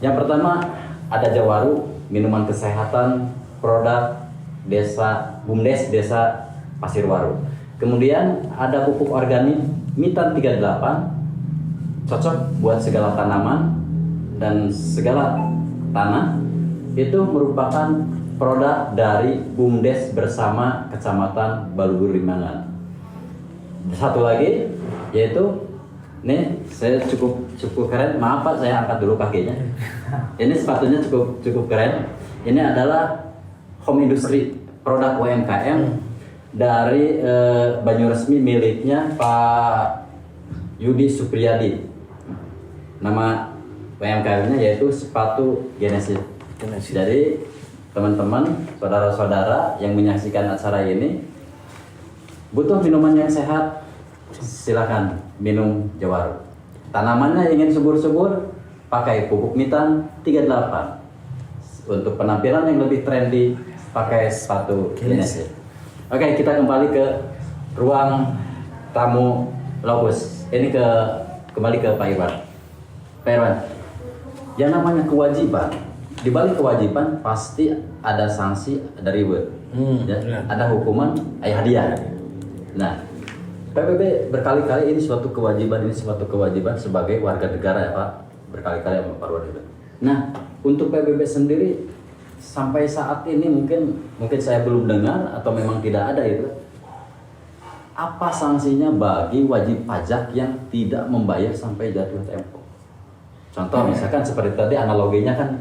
Yang pertama ada Jawaru, minuman kesehatan, produk desa BUMDes Desa Pasirwaru. Kemudian ada pupuk organik Mitan 38, cocok buat segala tanaman dan segala tanah. Itu merupakan produk dari BUMDes bersama Kecamatan Balugur Limangan. Satu lagi yaitu Nih, saya cukup keren. Maaf Pak, saya angkat dulu kakinya. Ini sepatunya cukup keren. Ini adalah home industry, produk UMKM dari baju resmi miliknya Pak Yudi Supriyadi. Nama UMKM-nya yaitu sepatu Genesis. Jadi teman-teman, saudara-saudara yang menyaksikan acara ini butuh minuman yang sehat, silakan minum Jawaru. Tanamannya ingin subur-subur, pakai pupuk Mitan 38. Untuk penampilan yang lebih trendy, pakai sepatu Genesis. Oke, kita kembali ke ruang tamu Lokus. Ini kembali ke Pak Irwan. Pak Irwan, yang namanya kewajiban, di balik kewajiban pasti ada sanksi, ada reward, ada hukuman, ada hadiah. Nah, PBB berkali-kali ini suatu kewajiban sebagai warga negara ya Pak, berkali-kali sama Pak Irwan. Nah, untuk PBB sendiri sampai saat ini mungkin saya belum dengar atau memang tidak ada itu. Apa sanksinya bagi wajib pajak yang tidak membayar sampai jatuh tempo? Contoh misalkan seperti tadi analoginya kan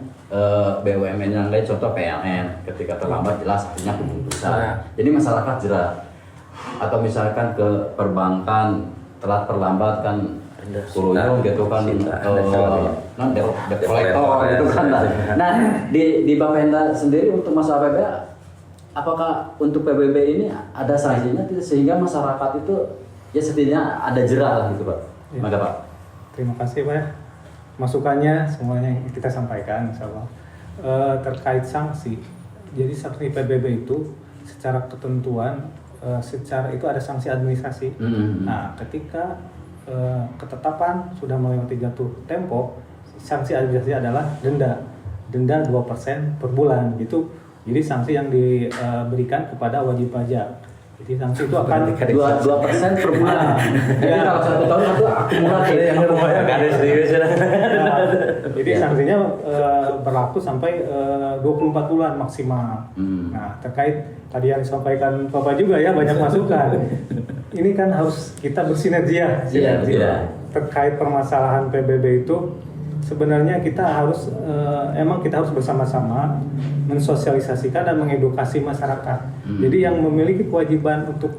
BUMN yang lain, contoh PLN ketika terlambat jelas artinya pemungkusan. Jadi masyarakat jerah. Atau misalkan ke perbankan telat terlambat kan kurung gitu kan debt collector gitu kan. Nah di Bapenda sendiri untuk masalah PBB, apakah untuk PBB ini ada sanksinya sehingga masyarakat itu ya setidaknya ada jerah lah gitu Pak? Ya. Maka Pak. Terima kasih Pak. Masukannya semuanya kita sampaikan insya Allah. Terkait sanksi, jadi sanksi PBB itu secara ketentuan secara itu ada sanksi administrasi. Nah ketika ketetapan sudah melewati jatuh tempo, sanksi administrasi adalah denda 2% per bulan gitu. Jadi sanksi yang diberikan kepada wajib pajak. Jadi sanksi itu akan 2% per bulan. Jadi kalau 1 tahun itu akumulasi. Jadi sanksinya berlaku sampai 24 bulan maksimal. Nah terkait tadi yang disampaikan Bapak juga ya banyak masukan. Ini kan harus kita bersinergi ya. Terkait permasalahan PBB itu sebenarnya kita harus kita harus bersama-sama mensosialisasikan dan mengedukasi masyarakat. Jadi yang memiliki kewajiban untuk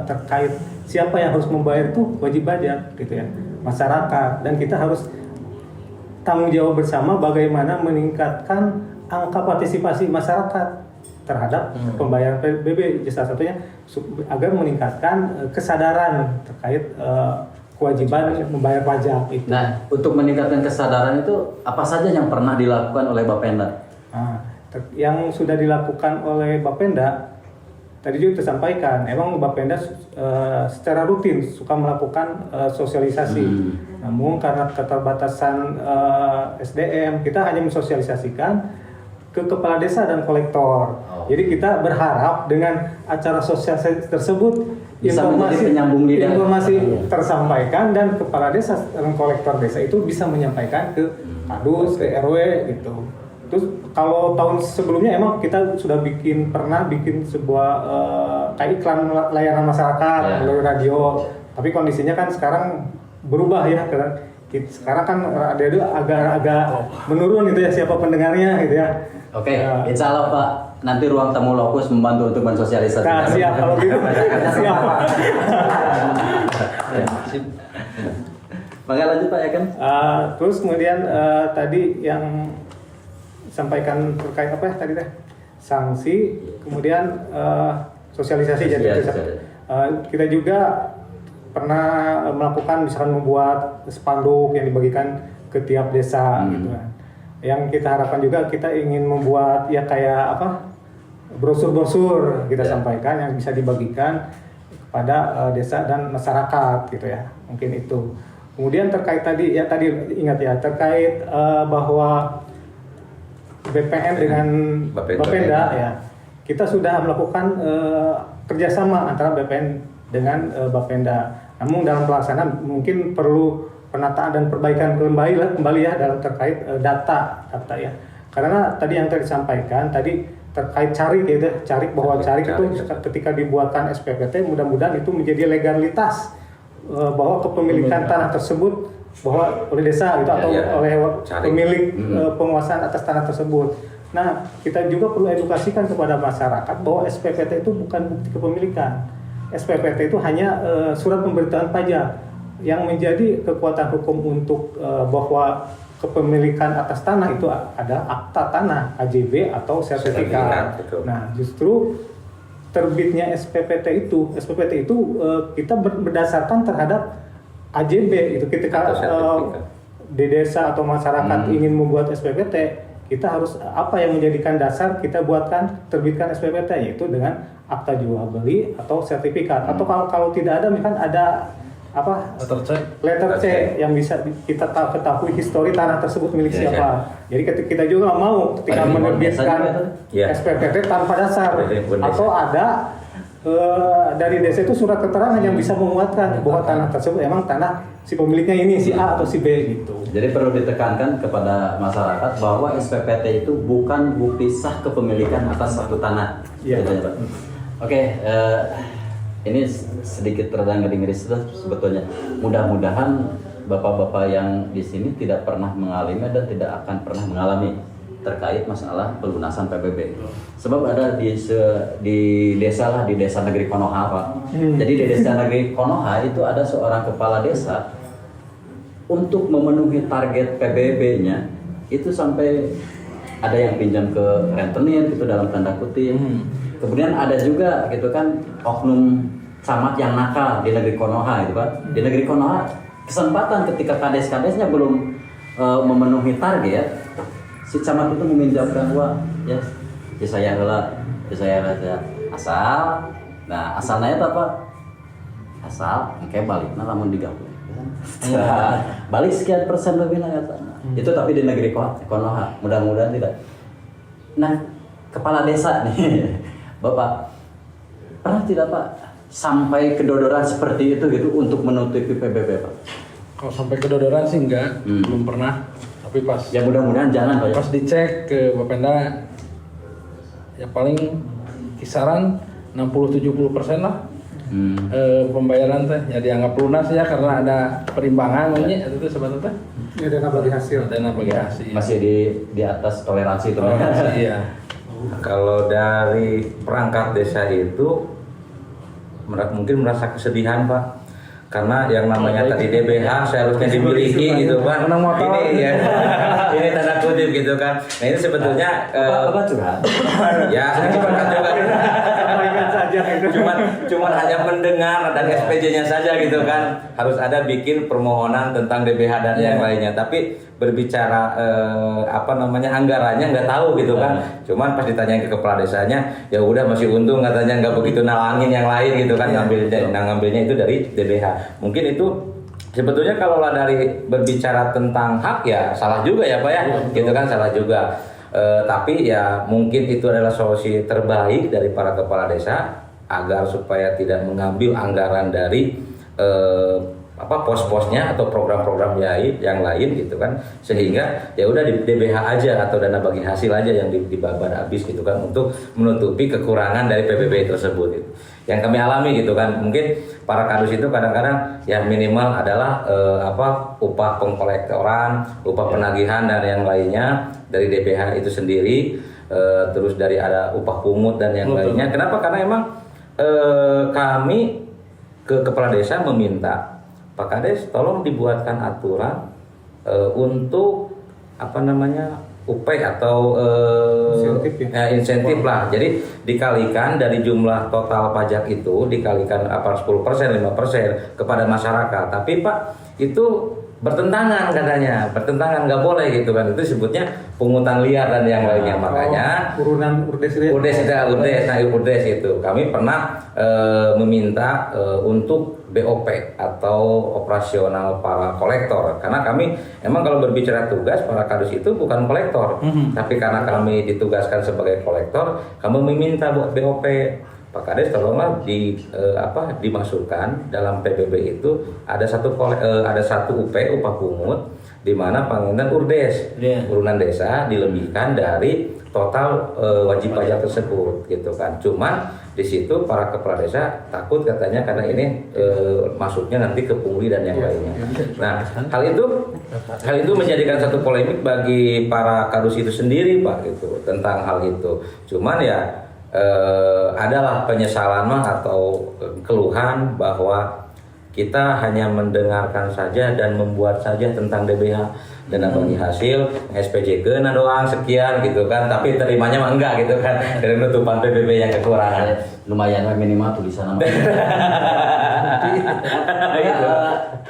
terkait siapa yang harus membayar itu wajib pajak gitu ya, masyarakat, dan kita harus tanggung jawab bersama bagaimana meningkatkan angka partisipasi masyarakat terhadap pembayaran PBB. Salah satunya agar meningkatkan kesadaran terkait kewajiban membayar pajak itu. Nah, untuk meningkatkan kesadaran itu apa saja yang pernah dilakukan oleh Bapenda? Nah, yang sudah dilakukan oleh Bapenda tadi juga tersampaikan, emang Bapenda secara rutin suka melakukan sosialisasi. Namun karena keterbatasan SDM, kita hanya mensosialisasikan ke kepala desa dan kolektor. Jadi kita berharap dengan acara sosialisasi tersebut informasi tersampaikan dan kepala desa dan kolektor desa itu bisa menyampaikan ke kadus, ke RW gitu. Terus kalau tahun sebelumnya emang kita sudah pernah bikin sebuah kayak iklan layanan masyarakat melalui radio. Tapi kondisinya kan sekarang berubah ya, karena sekarang kan radio agak menurun gitu ya siapa pendengarnya gitu ya. Oke, insya Allah Pak, nanti ruang tamu Lokus membantu untuk mensosialisasikan. Nah, siap kalau gitu. Siap Pak. Maka lanjut Pak ya kan? Terus kemudian tadi yang sampaikan terkait apa ya tadi teh? Sanksi, kemudian sosialisasi. Jadi kita juga pernah melakukan misalkan membuat spanduk yang dibagikan ke tiap desa gitu kan. Yang kita harapkan juga kita ingin membuat ya kayak apa brosur-brosur kita sampaikan yang bisa dibagikan kepada desa dan masyarakat gitu ya, mungkin itu. Kemudian terkait tadi ingat ya terkait bahwa BPN dengan Bapenda ya, kita sudah melakukan kerjasama antara BPN dengan Bapenda. Namun dalam pelaksanaan mungkin perlu penataan dan perbaikan kembali ya dalam terkait data ya. Karena tadi yang tadi disampaikan tadi terkait carik gitu, carik itu ketika dibuatkan SPPT mudah-mudahan itu menjadi legalitas bahwa kepemilikan tanah tersebut bahwa oleh desa gitu atau oleh pemilik penguasaan atas tanah tersebut. Nah, kita juga perlu edukasikan kepada masyarakat bahwa SPPT itu bukan bukti kepemilikan. SPPT itu hanya surat pemberitahuan pajak yang menjadi kekuatan hukum untuk bahwa kepemilikan atas tanah itu ada akta tanah, AJB atau sertifikat. Nah, justru terbitnya SPPT itu kita berdasarkan terhadap AJB itu ketika di desa atau masyarakat ingin membuat SPPT, kita harus apa yang menjadikan dasar kita terbitkan SPPT, yaitu dengan akta jual beli atau sertifikat. Atau kalau tidak ada, misalkan ada letter C yang bisa kita ketahui histori tanah tersebut milik siapa. Jadi kita juga mau ketika menerbitkan SPPT tanpa dasar atau ada dari desa itu surat keterangan yang bisa menguatkan bahwa tanah tersebut emang tanah si pemiliknya ini si A atau si B gitu. Jadi perlu ditekankan kepada masyarakat bahwa SPPT itu bukan bukti sah kepemilikan atas satu tanah. Iya. Gitu, Pak. Oke, ini sedikit rada ngeri-ngeri sebetulnya. Mudah-mudahan bapak-bapak yang di sini tidak pernah mengalami dan tidak akan pernah mengalami terkait masalah pelunasan PBB. Sebab ada di desa negeri Konoha, Pak. Jadi di desa negeri Konoha itu ada seorang kepala desa untuk memenuhi target PBB-nya itu sampai ada yang pinjam ke rentenir gitu dalam tanda kutip. Kemudian ada juga gitu kan oknum camat yang nakal di negeri Konoha itu, Pak. Di negeri Konoha kesempatan ketika kades-kadesnya belum memenuhi target, si camat itu meminjamkan uang, ya saya asal. Nah, asalnya itu apa? Asal, kayak balik, nah lamun digabung. Balik sekian persen lebih lah katanya. Itu tapi di negeri Konoha, mudah-mudahan tidak. Nah, kepala desa nih, Bapak, pernah tidak Pak sampai kedodoran seperti itu gitu untuk menutupi PBB, Pak? Kalau sampai kedodoran sih enggak, belum pernah. Tapi pas ya mudah-mudahan jangan Pak. Pas dicek ke Bapenda ya paling kisaran 60-70% lah. Pembayaran teh ya dianggap lunas ya karena ada perimbangan itu sebetulnya. Ya, dana bagi hasil. Dana bagi hasil. Masih di atas toleransi itu. Iya. Kalau dari perangkat desa itu mungkin merasa kesedihan Pak, karena yang namanya tadi DBH seharusnya dimiliki gitu kan. Ini ya, ini tanda kutip gitu kan. Nah ini sebetulnya apa curhat? Ya curhat juga. Cuman hanya mendengar dan SPJ-nya saja gitu kan. Harus ada bikin permohonan tentang DBH dan yang lainnya. Tapi berbicara anggarannya nggak tahu gitu kan. Cuman pas ditanyain ke kepala desanya, ya udah masih untung katanya nggak begitu nalangin yang lain gitu kan, ngambilnya itu dari DBH. Mungkin itu sebetulnya kalau dari berbicara tentang hak ya salah juga ya Pak ya, gitu kan salah juga. Tapi ya mungkin itu adalah solusi terbaik dari para kepala desa agar supaya tidak mengambil anggaran dari pos-posnya atau program-program yang lain gitu kan, sehingga ya udah di DBH aja atau dana bagi hasil aja yang dibabar habis gitu kan untuk menutupi kekurangan dari PBB tersebut gitu. Yang kami alami gitu kan, mungkin para kadus itu kadang-kadang ya minimal adalah upah pengkolektoran, upah penagihan dan yang lainnya dari DBH itu sendiri, terus dari ada upah pungut dan yang lainnya. Kenapa? Karena emang kami ke kepala desa meminta, Pak Kades tolong dibuatkan aturan untuk UP atau insentif lah. Jadi dikalikan dari jumlah total pajak itu dikalikan 10%, 5% kepada masyarakat. Tapi Pak itu bertentangan katanya, nggak boleh gitu kan. Itu sebutnya pungutan liar dan yang lainnya. Makanya urunan urdes itu kami pernah meminta untuk BOP atau operasional para kolektor, karena kami emang kalau berbicara tugas para kadus itu bukan kolektor, tapi karena kami ditugaskan sebagai kolektor, kami meminta buat BOP. Pak Kades tolonglah dimasukkan dalam PBB itu ada satu UP upah pungut di mana panggilan urdes urunan desa dilebihkan dari total wajib pajak tersebut gitu kan. Cuman di situ para kepala desa takut katanya karena ini masuknya nanti ke pungli dan yang lainnya. Nah, hal itu menjadikan satu polemik bagi para kadus itu sendiri, Pak, gitu, tentang hal itu. Cuman ya adalah penyesalan atau keluhan bahwa kita hanya mendengarkan saja dan membuat saja tentang DBH dana bagi hasil SPJ ke doang sekian gitu kan, tapi terimanya mah enggak gitu kan, dari penutupan PBB yang kekurangan. Lumayan lah minimal tulisan nama.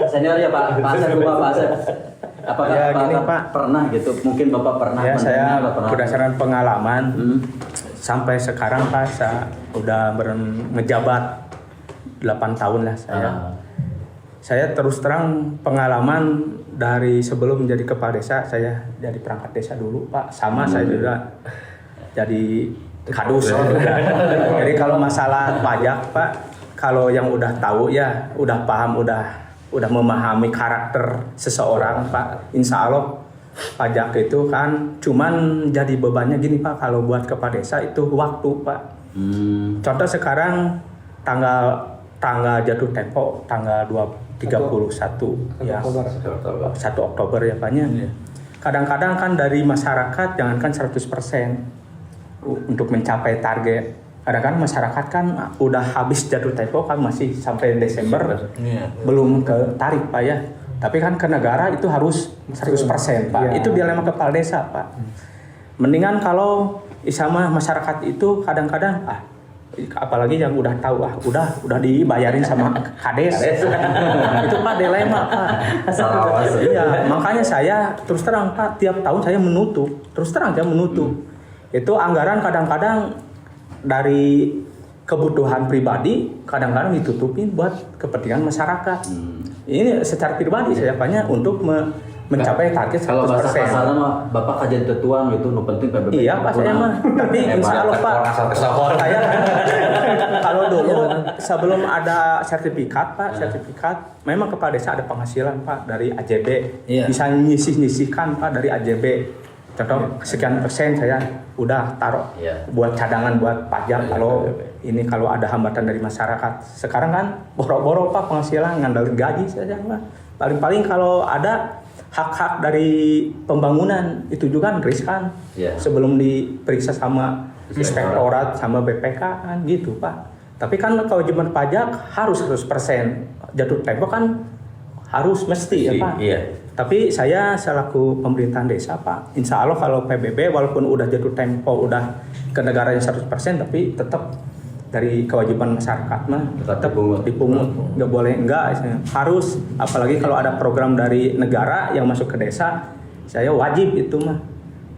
Senior ya Pak Asep, Pak Asep. Apakah Ya, gini, Bapak Pak. pernah gitu? Mungkin Bapak pernah Ya, saya mendengar, pernah. berdasarkan pengalaman sampai sekarang Pak, saya udah ngejabat 8 tahun lah saya. Saya terus terang pengalaman dari sebelum menjadi kepala desa, saya jadi perangkat desa dulu Pak. Sama saya juga jadi kadus. Jadi kalau masalah pajak Pak, kalau yang udah tahu ya, udah paham, udah memahami karakter seseorang Pak. Insya Allah pajak itu kan cuman jadi bebannya gini Pak, kalau buat kepala desa itu waktu Pak. Contoh sekarang tanggal jatuh tempo tanggal 31 ya, 1 Oktober ya Pak. Kadang-kadang kan dari masyarakat jangankan 100% untuk mencapai target. Kadang-kadang masyarakat kan udah habis jatuh tempo kan masih sampai Desember belum ke tarik Pak ya. Tapi kan ke negara itu harus 100% Pak. Itu dilema kepala desa Pak. Mendingan kalau sama masyarakat itu kadang-kadang apalagi yang udah tahu udah dibayarin sama kades. Itu Pak dilema Pak. Iya, makanya saya terus terang Pak, tiap tahun saya menutup. Terus terang saya menutup. Itu anggaran kadang-kadang dari kebutuhan pribadi kadang-kadang ditutupin buat kepentingan masyarakat. Ini secara pribadi saya banyak untuk mencapai target 100%. Kalau bahasa kasarnya mah Bapak kajian tetuan gitu, no penting PBB. Iya Pak, saya mah. Tapi insya Allah Pak, saya kalau dulu sebelum ada sertifikat Pak, memang kepala desa ada penghasilan Pak dari AJB. Bisa nyisih-nyisihkan Pak dari AJB. Contoh sekian persen saya udah taruh buat cadangan buat pajak kalau ada hambatan dari masyarakat. Sekarang kan boro-boro Pak penghasilan ngandalin gaji saja Pak. Paling-paling kalau ada hak-hak dari pembangunan itu juga kan riskan sebelum diperiksa sama inspektorat sama BPK kan gitu Pak. Tapi kan kewajiban pajak harus 100%. Jatuh tempo kan harus mesti ya Pak. Tapi saya selaku pemerintahan desa Pak, insya Allah kalau PBB walaupun udah jatuh tempo udah ke negaranya 100%, tapi tetap dari kewajiban masyarakat mah tetap dipungut, nggak boleh enggak, harus. Apalagi kalau ada program dari negara yang masuk ke desa, saya wajib itu mah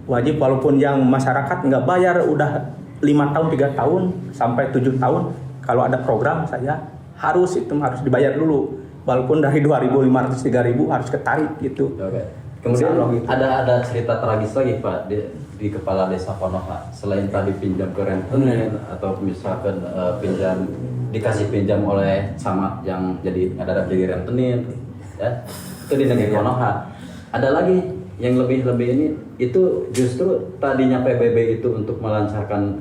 wajib, walaupun yang masyarakat nggak bayar udah 5 tahun 3 tahun sampai 7 tahun, kalau ada program saya harus dibayar dulu, walaupun dari 2.500 3.000 harus ketarik gitu. Kemudian gitu. ada cerita tragis lagi Pak di kepala desa Konoha. Selain tadi pinjam ke rentenir atau misalkan dikasih pinjam oleh camat yang ada jadi rentenir, ya itu di negeri Konoha. Ada lagi yang lebih ini, itu justru tadinya PBB itu untuk melancarkan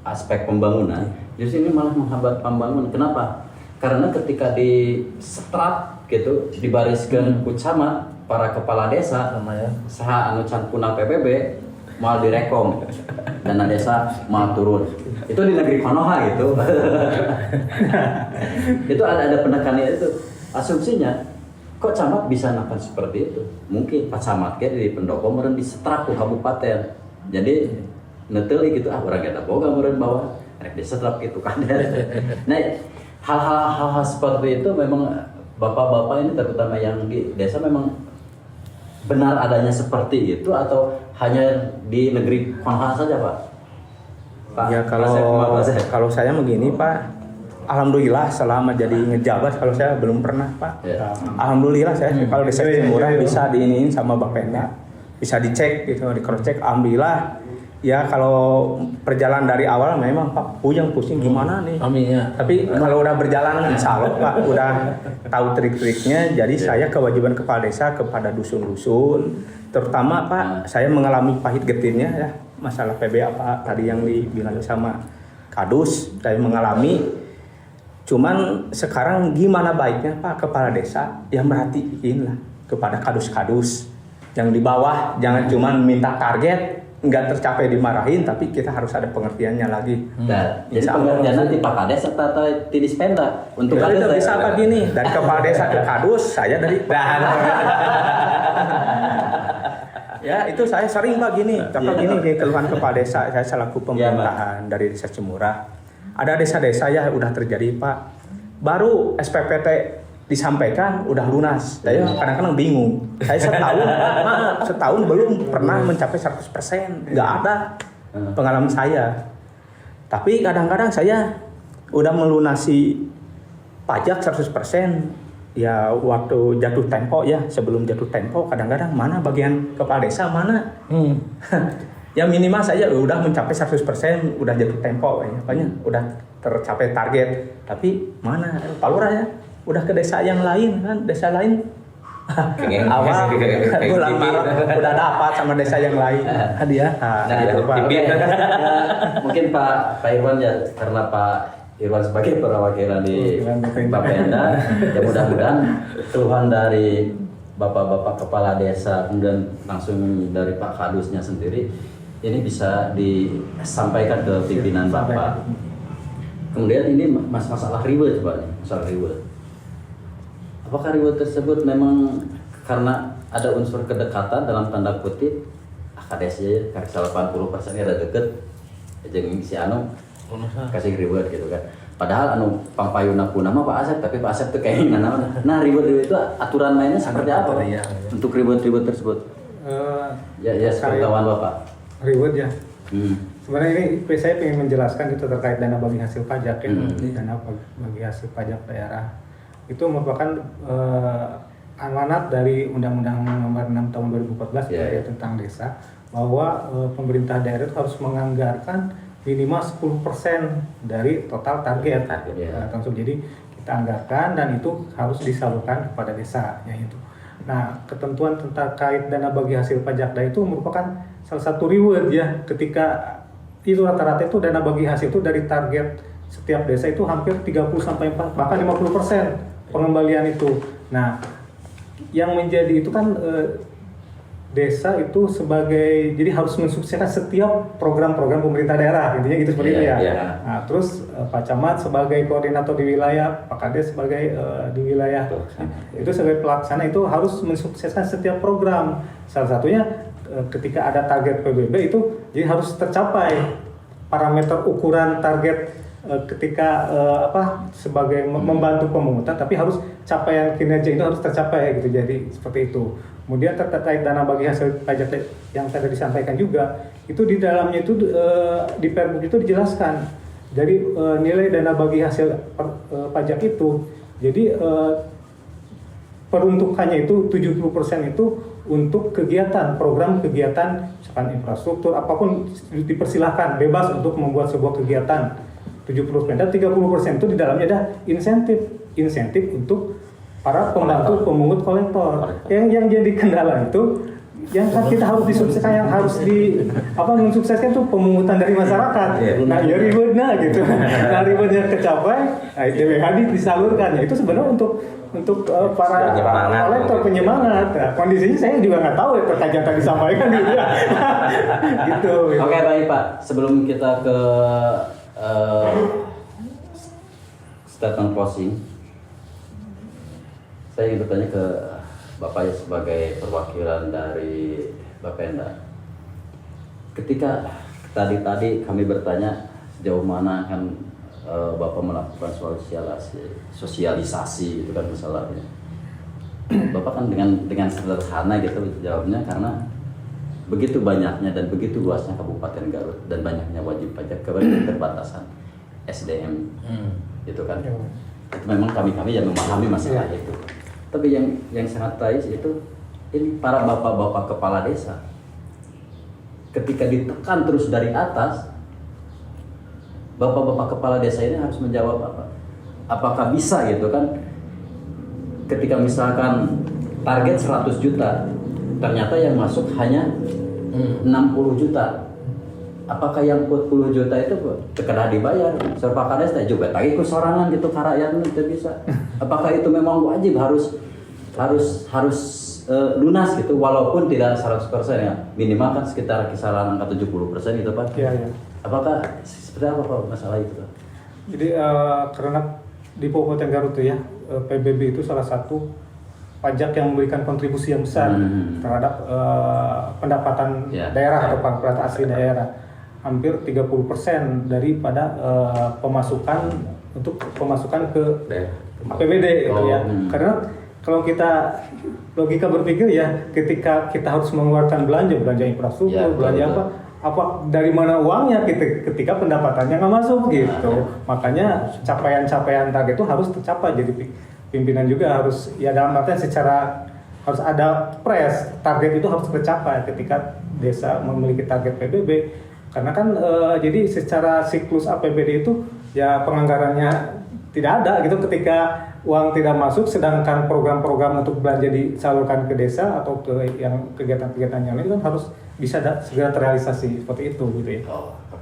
aspek pembangunan, justru ini malah menghambat pembangunan. Kenapa? Karena ketika di strat gitu dibariskan ku camat, para kepala desa saha anu can punang PBB mal direkom, dana desa mal turun. Itu di negeri Konoha gitu. Itu ada penekannya itu. Asumsinya kok camat bisa nakan seperti itu? Mungkin Pak Camat ge di pendopo meureun di setrap ku kabupaten. Jadi neuteuli gitu urang eta boga meureun bawah rek di setrap gitu kan. Nah, hal-hal seperti itu memang bapak-bapak ini terutama yang di desa memang benar adanya seperti itu atau hanya di negeri Konoha saja Pak? Ya kalau saya begini Pak, alhamdulillah selama jadi ngejabat kalau saya belum pernah Pak. Alhamdulillah saya kalau desa Cimurang bisa diiniin sama Bapenda, bisa dicek gitu, di cross check. Alhamdulillah. Ya kalau perjalanan dari awal memang Pak pusing gimana nih. Tapi kalau udah berjalan insya Allah Pak udah tahu trik-triknya. Jadi saya kewajiban kepala desa kepada dusun-dusun, terutama Pak saya mengalami pahit getirnya ya masalah PB apa tadi yang dibilang sama kadus, saya mengalami. Cuman sekarang gimana baiknya Pak Kepala Desa yang merhatiin lah kepada kadus-kadus yang di bawah, jangan cuma minta target nggak tercapai dimarahin, tapi kita harus ada pengertiannya lagi. Nah, jadi Insya Allah. pengertian nanti Pak Kades atau di Dispenda untuk Ya, kadus itu bisa saya- apa gini, dari Kepala Desa ke kadus, saya dari ya itu saya sering Pak gini, contoh gini keluhan Kepala Desa, saya selaku pemerintahan dari Desa Cemurah. Ada desa-desa ya udah terjadi Pak, baru SPPT disampaikan udah lunas. Saya kadang-kadang bingung. Saya setahun belum pernah mencapai 100%, nggak ada pengalaman saya. Tapi kadang-kadang saya udah melunasi pajak 100%. Ya waktu jatuh tempo ya, sebelum jatuh tempo kadang-kadang mana bagian kepala desa mana. Ya minimal saya udah mencapai 100%, udah jatuh tempo kayaknya udah tercapai target. Tapi mana Pak Lurah ya udah ke desa yang lain kan, desa lain awal bulan Maret udah dapat sama desa yang lain hadiah. Nah, Gitu, itu Pak. tipis. Mungkin Pak Irwan ya, karena Pak Irwan sebagai perwakilan di Bapenda, ya mudah-mudahan keluhan dari bapak-bapak kepala desa kemudian langsung dari Pak Kadusnya sendiri ini bisa disampaikan ke pimpinan Bapak. Kemudian ini masalah ribet Pak, masalah ribet. Apakah ribet tersebut memang karena ada unsur kedekatan dalam tanda kutip Kades ya, karena 80% ada deket, jeung si Anu kasih ribet gitu kan. Padahal anu pampayuna punah mah Pak Asep, tapi Pak Asep tuh kayaknya nah ribet-ribet itu aturan mainnya seperti apa Pak? Untuk ribet-ribet tersebut? Ya sepengetahuan Bapak. Ribet ya. Sebenarnya ini saya ingin menjelaskan itu terkait dana bagi hasil pajak ya. Dana bagi hasil pajak daerah itu merupakan amanat dari Undang-Undang Nomor 6 Tahun 2014 ya, tentang desa, bahwa pemerintah daerah itu harus menganggarkan minimal 10% dari total target. Jadi kita anggarkan dan itu harus disalurkan kepada desa yaitu. Nah, ketentuan terkait dana bagi hasil pajak daerah itu merupakan salah satu reward ya, ketika itu rata-rata itu dana bagi hasil itu dari target setiap desa itu hampir 30 sampai 40 bahkan 50% pengembalian itu. Nah, yang menjadi itu kan desa itu sebagai, jadi harus mensukseskan setiap program-program pemerintah daerah, intinya gitu seperti itu ya. Nah, terus Pak Camat sebagai koordinator di wilayah, Pak Kades sebagai di wilayah itu sebagai pelaksana itu harus mensukseskan setiap program. Salah satunya ketika ada target PBB itu jadi harus tercapai parameter ukuran target ketika sebagai membantu pemungutan, tapi harus capaian kinerja itu harus tercapai gitu, jadi seperti itu. Kemudian terkait dana bagi hasil pajak yang tadi disampaikan juga, itu di dalamnya itu di Pergub itu dijelaskan dari nilai dana bagi hasil pajak itu, jadi peruntukannya itu 70% itu untuk kegiatan, program kegiatan, misalkan infrastruktur, apapun dipersilahkan, bebas untuk membuat sebuah kegiatan 70%, dan 30% itu di dalamnya ada insentif untuk para pembantu pemungut kolektor. Yang jadi kendala itu, yang kita harus disukseskan, yang harus mensukseskan itu pemungutan dari masyarakat. Nah, ya ribetnya gitu. Nah, ribetnya kecapai, DWH disalurkan. Ya, itu sebenarnya untuk para kolektor penyemangat. Nah, kondisinya saya juga nggak tahu ya terkait yang tadi disampaikan gitu. Gitu. Oke, baik Pak. Sebelum kita ke statement closing, saya ingin bertanya ke Bapak sebagai perwakilan dari Bapenda. Ketika tadi kami bertanya sejauh mana kan Bapak melakukan sosialisasi itu kan masalahnya. Bapak kan dengan sederhana gitu jawabnya, karena begitu banyaknya dan begitu luasnya Kabupaten Garut dan banyaknya wajib pajak, keterbatasan SDM gitu kan. Itu memang kami yang memahami masalah itu. Tapi yang sangat tragis itu ini para bapak-bapak kepala desa ketika ditekan terus dari atas, bapak-bapak kepala desa ini harus menjawab apa? Apakah bisa gitu kan? Ketika misalkan target 100 juta, ternyata yang masuk hanya 60 juta. apakah yang 40 juta itu sekedar dibayar serta kades teh juga tadi ku sorangan gitu ka rakyat itu bisa. Apakah itu memang wajib harus lunas gitu walaupun tidak 100% ya. Minimal kan sekitar kisaran angka 70% gitu Pak. Iya, iya. Apakah seperti apa Pak masalah itu Pak? Jadi karena di Kabupaten Garut tuh ya, PBB itu salah satu pajak yang memberikan kontribusi yang besar terhadap pendapatan daerah atau pendapatan asli daerah. Hampir 30% daripada pemasukan ke APBD gitu ya. Karena kalau kita logika berpikir ya, ketika kita harus mengeluarkan belanja infrastruktur, belanja apa dari mana uangnya ketika pendapatannya nggak masuk gitu. Makanya capaian target itu harus tercapai. Jadi pimpinan juga harus ya dalam artian secara harus ada target itu harus tercapai ketika desa memiliki target PBB. Karena kan jadi secara siklus APBD itu ya penganggarannya tidak ada gitu ketika uang tidak masuk, sedangkan program-program untuk belanja disalurkan ke desa atau ke yang kegiatan-kegiatan yang lain kan harus bisa segera terrealisasi seperti itu gitu ya.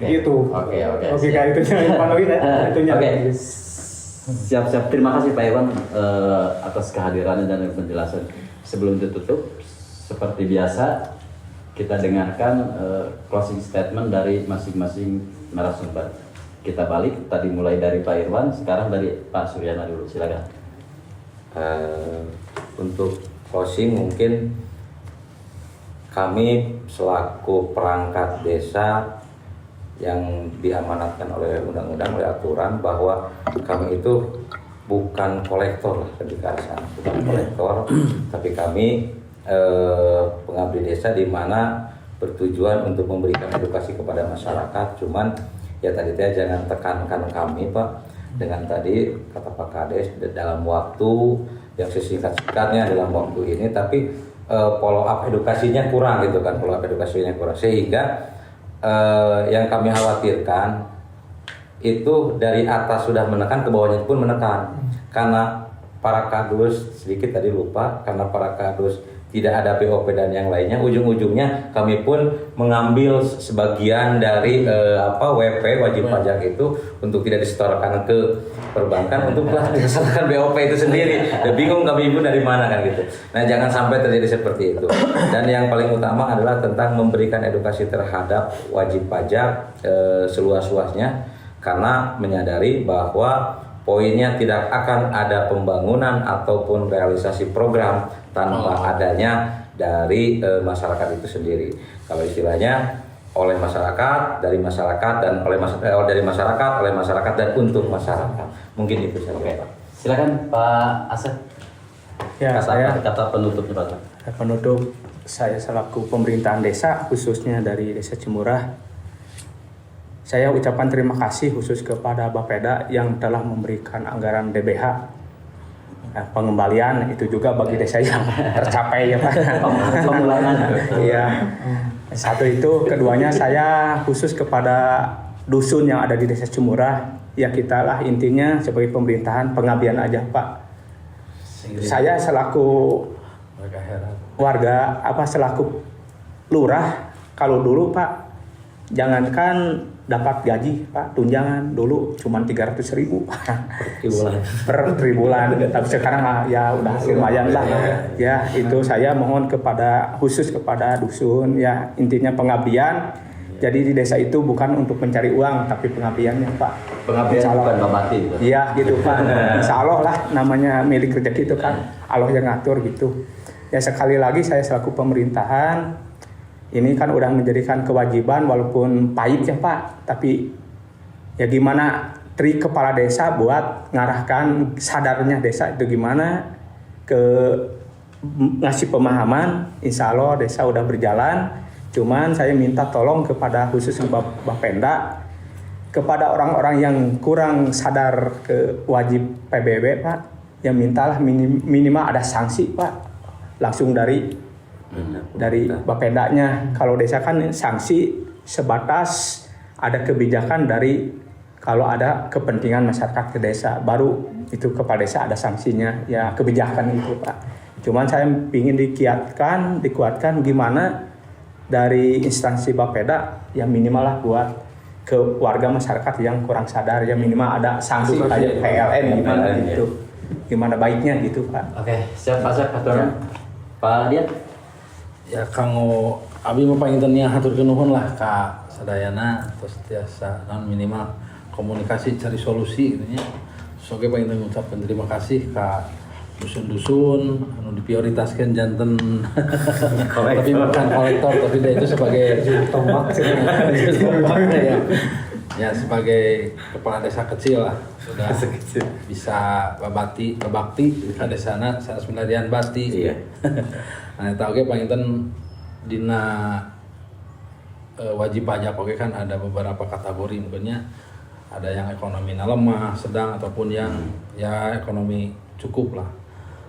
Gitu. Oke. Logika itu itunya. Oke. Siap. Terima kasih Pak Iwan atas kehadirannya dan penjelasan. Sebelum ditutup, seperti biasa kita dengarkan closing statement dari masing-masing narasumber. Kita balik, tadi mulai dari Pak Irwan, sekarang dari Pak Suryana dulu, silakan. Untuk closing mungkin kami selaku perangkat desa yang diamanatkan oleh undang-undang, oleh aturan bahwa kami itu bukan kolektor lebih ke arah sana, bukan kolektor, tapi kami pengabdi desa di mana bertujuan untuk memberikan edukasi kepada masyarakat. Cuman ya tadi jangan tekankan kami Pak dengan tadi kata Pak Kades dalam waktu yang sesingkat-singkatnya dalam waktu ini, tapi follow up edukasinya kurang gitu kan, sehingga yang kami khawatirkan itu dari atas sudah menekan, ke bawahnya pun menekan, karena para kadus sedikit tadi lupa, karena para kadus tidak ada BOP dan yang lainnya, ujung-ujungnya kami pun mengambil sebagian dari WP wajib pajak itu untuk tidak disetorkan ke perbankan untuk dilaksanakan BOP itu sendiri. Dan bingung kami pun dari mana kan gitu. Nah jangan sampai terjadi seperti itu. Dan yang paling utama adalah tentang memberikan edukasi terhadap wajib pajak seluas-luasnya, karena menyadari bahwa poinnya tidak akan ada pembangunan ataupun realisasi program tanpa adanya dari masyarakat itu sendiri. Kalau istilahnya oleh masyarakat, dari masyarakat dan dari masyarakat, oleh masyarakat dan untuk masyarakat. Mungkin itu saja. Pak. Silakan Pak Asep. Ya, kata penutupnya Pak. Penutup, saya selaku pemerintahan desa khususnya dari Desa Cimurah, saya ucapkan terima kasih khusus kepada Bapeda yang telah memberikan anggaran DBH. Nah, pengembalian itu juga bagi desa yang tercapai ya Pak. Pengulangan. Iya. Satu itu, keduanya saya khusus kepada dusun yang ada di Desa Cimurah. Ya kita lah intinya sebagai pemerintahan pengabdian aja Pak. Saya selaku warga selaku lurah, kalau dulu Pak jangankan dapat gaji Pak, tunjangan dulu cuma 300.000 per tribulan, tapi sekarang ya udah lumayan lah ya. Itu saya mohon khusus kepada dusun ya, intinya pengabdian. Jadi di desa itu bukan untuk mencari uang, tapi pengabdiannya Pak. Pengabdian bukan babati gitu. Iya gitu Pak. Insya Allah lah, namanya milik rezeki itu kan Allah yang ngatur gitu. Ya sekali lagi saya selaku pemerintahan ini kan udah menjadikan kewajiban walaupun pahit ya Pak, tapi ya gimana trik kepala desa buat ngarahkan sadarnya desa itu gimana ke ngasih pemahaman. Insya Allah desa udah berjalan. Cuman saya minta tolong kepada khusus Bapenda, kepada orang-orang yang kurang sadar ke wajib PBB Pak, ya mintalah minimal ada sanksi Pak, langsung dari Bapendanya. Kalau desa kan sanksi sebatas ada kebijakan dari kalau ada kepentingan masyarakat ke desa, baru itu kepala desa ada sanksinya ya, kebijakan itu Pak. Cuman saya ingin dikuatkan gimana dari instansi Bapeda ya minimal lah buat ke warga masyarakat yang kurang sadar, ya minimal ada sanksi kayak PLN gimana gitu, gimana baiknya gitu Pak. Oke, siap Pak Syaf, Pak Dian. Ya kanggo abi mah pangintennya haturkeun nuhun lah ka sadayana terus tiasa non minimal komunikasi cari solusi gitu nya. Soge panginten ngucapkeun terima kasih ka dusun-dusun anu diprioritaskeun janten tapi bukan kolektor tapi dia itu sebagai tombak ya. Ya sebagai kepala desa kecil lah sudah bisa babakti ke desana sanes milarian bati. Iya. Nah, eta oge panginten dina wajib pajak oge kan ada beberapa kategori mungkinnya ada yang ekonominya lemah, sedang ataupun yang ya ekonomi cukup lah.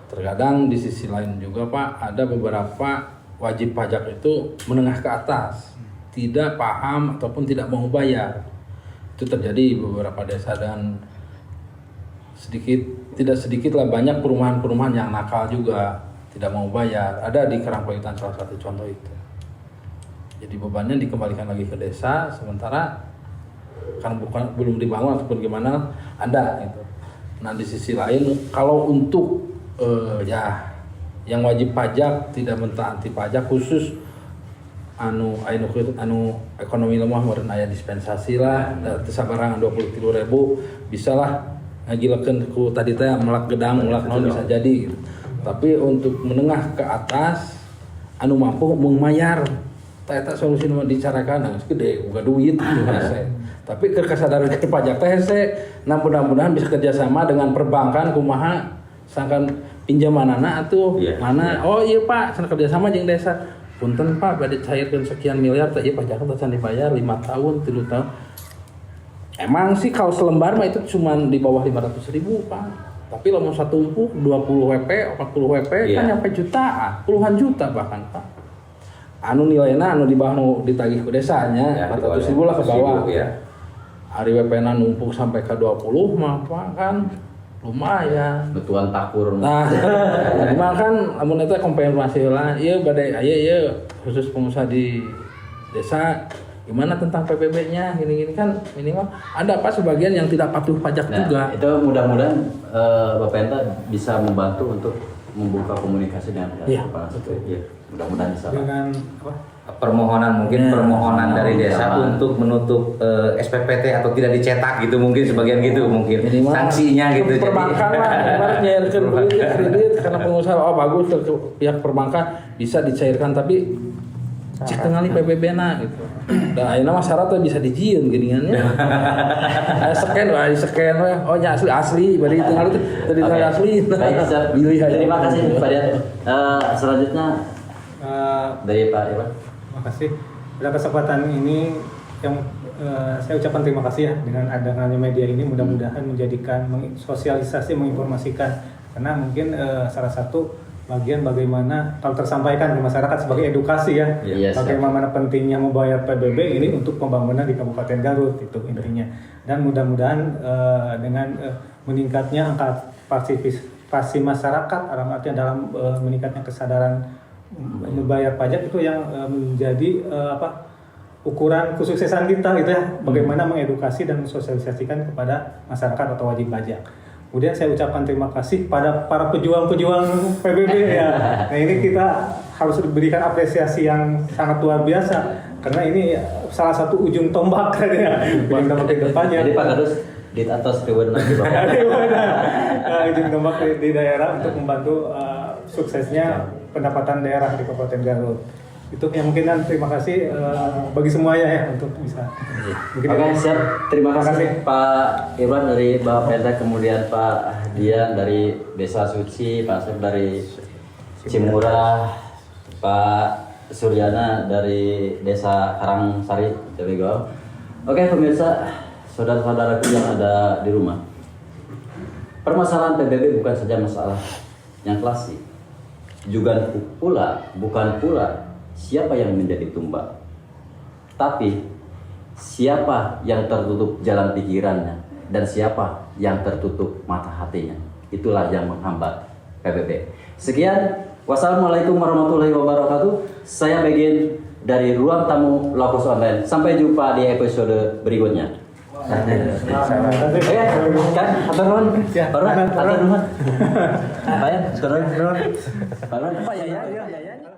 Terkadang di sisi lain juga Pak ada beberapa wajib pajak itu menengah ke atas, tidak paham ataupun tidak mau bayar. Itu terjadi di beberapa desa dan tidak sedikit lah banyak perumahan-perumahan yang nakal juga tidak mau bayar. Ada di Karangpawitan salah satu contoh itu. Jadi bebannya dikembalikan lagi ke desa, sementara kan belum dibangun ataupun gimana ada gitu. Nah di sisi lain kalau untuk ya yang wajib pajak tidak mentaati pajak khusus anu ekonomi lemah meureun aya dispensasi lah, sabarangan 23.000 bisalah ngagilekeun ku tadi teh melak gedang melak naon bisa jadi gitu. Tapi untuk menengah ke atas anu mampu membayar eta solusi nu dicarakan gede uga duit gitu hese. Tapi keur kasadaran ke pajak teh hese nah mudah-mudahan bisa kerjasama dengan perbankan kumaha sangkan pinjamanana atuh mana oh iya Pak sana kerjasama jeung desa punten Pak bade cairkeun sekian miliar teh ieu pajakna teh dibayar 5 tahun 3 tahun. Emang sih kalau selembar mah itu cuma di bawah 500.000 Pak. Tapi lamun satumpuk 20 WP, 40 WP kan nyampe jutaan, puluhan juta bahkan Pak. Anu nilainya anu di bawah nu ditagih ku desanya 400.000 lah ke bawah. Ari WP-na numpuk sampai ke 20 mah Pak kan lumayan. Betuan takur. Nah, cuma kan lamun eta konfirmasi lah, ieu bade aya ieu khusus pengusaha di desa gimana tentang PBB-nya gini-gini kan minimal ada Pak sebagian yang tidak patuh pajak juga. Itu mudah-mudahan Bapak Enta bisa membantu untuk membuka komunikasi dengan kepala suku. Iya, mudah-mudahan bisa. Dengan apa? Permohonan permohonan dari desa untuk menutup SPPT atau tidak dicetak gitu mungkin sebagian gitu mungkin minimal sanksinya gitu perbankan lah nyairkan kredit karena pengusaha bagus ke pihak perbankan bisa dicairkan tapi cek tengali PBB-na gitu. Da ayeuna mah syarat teh bisa dijieun geuningannya. Scan we, scan we. Oh nya asli bari tengali teh asli. Baik, terima kasih Pak Dian. Selanjutnya dari Pak Irwan. Terima kasih. Pada kesempatan ini yang saya ucapkan terima kasih ya dengan adanya media ini mudah-mudahan menjadikan sosialisasi menginformasikan karena mungkin salah satu bagian bagaimana kalau tersampaikan ke masyarakat sebagai edukasi ya bagaimana pentingnya membayar PBB ini untuk pembangunan di Kabupaten Garut itu intinya dan mudah-mudahan dengan meningkatnya angka partisipasi masyarakat dalam meningkatnya kesadaran membayar pajak itu yang menjadi ukuran kesuksesan kita gitu ya bagaimana mengedukasi dan mensosialisasikan kepada masyarakat atau wajib pajak. Kemudian saya ucapkan terima kasih pada para pejuang-pejuang PBB ya. Nah ini kita harus diberikan apresiasi yang sangat luar biasa karena ini salah satu ujung tombak ya ujung tombak ke depannya. Jadi Pak Kadus di atas kewenangan lagi Bapak. Ujung tombak di daerah untuk membantu suksesnya pendapatan daerah di Kabupaten Garut. Itu yang mungkin terima kasih bagi semuanya ya untuk bisa. Oke, siap. Terima kasih Pak Irwan dari Bapak Penta, kemudian Pak Dian dari Desa Suci, Pak Syaf dari Cimurah, Pak Suryana dari Desa Karangsari, Jabego. Oke pemirsa, saudara-saudaraku yang ada di rumah. Permasalahan PBB bukan saja masalah yang klasik. Juga bukan pula siapa yang menjadi tumbal, tapi siapa yang tertutup jalan pikirannya dan siapa yang tertutup mata hatinya. Itulah yang menghambat PBB. Sekian, wassalamualaikum warahmatullahi wabarakatuh. Saya Begin dari ruang tamu Lokus Online. Sampai jumpa di episode berikutnya. Kan, atur nuhun. Orang, atur nuhun. Apa ya? Sekarang. Apa ya?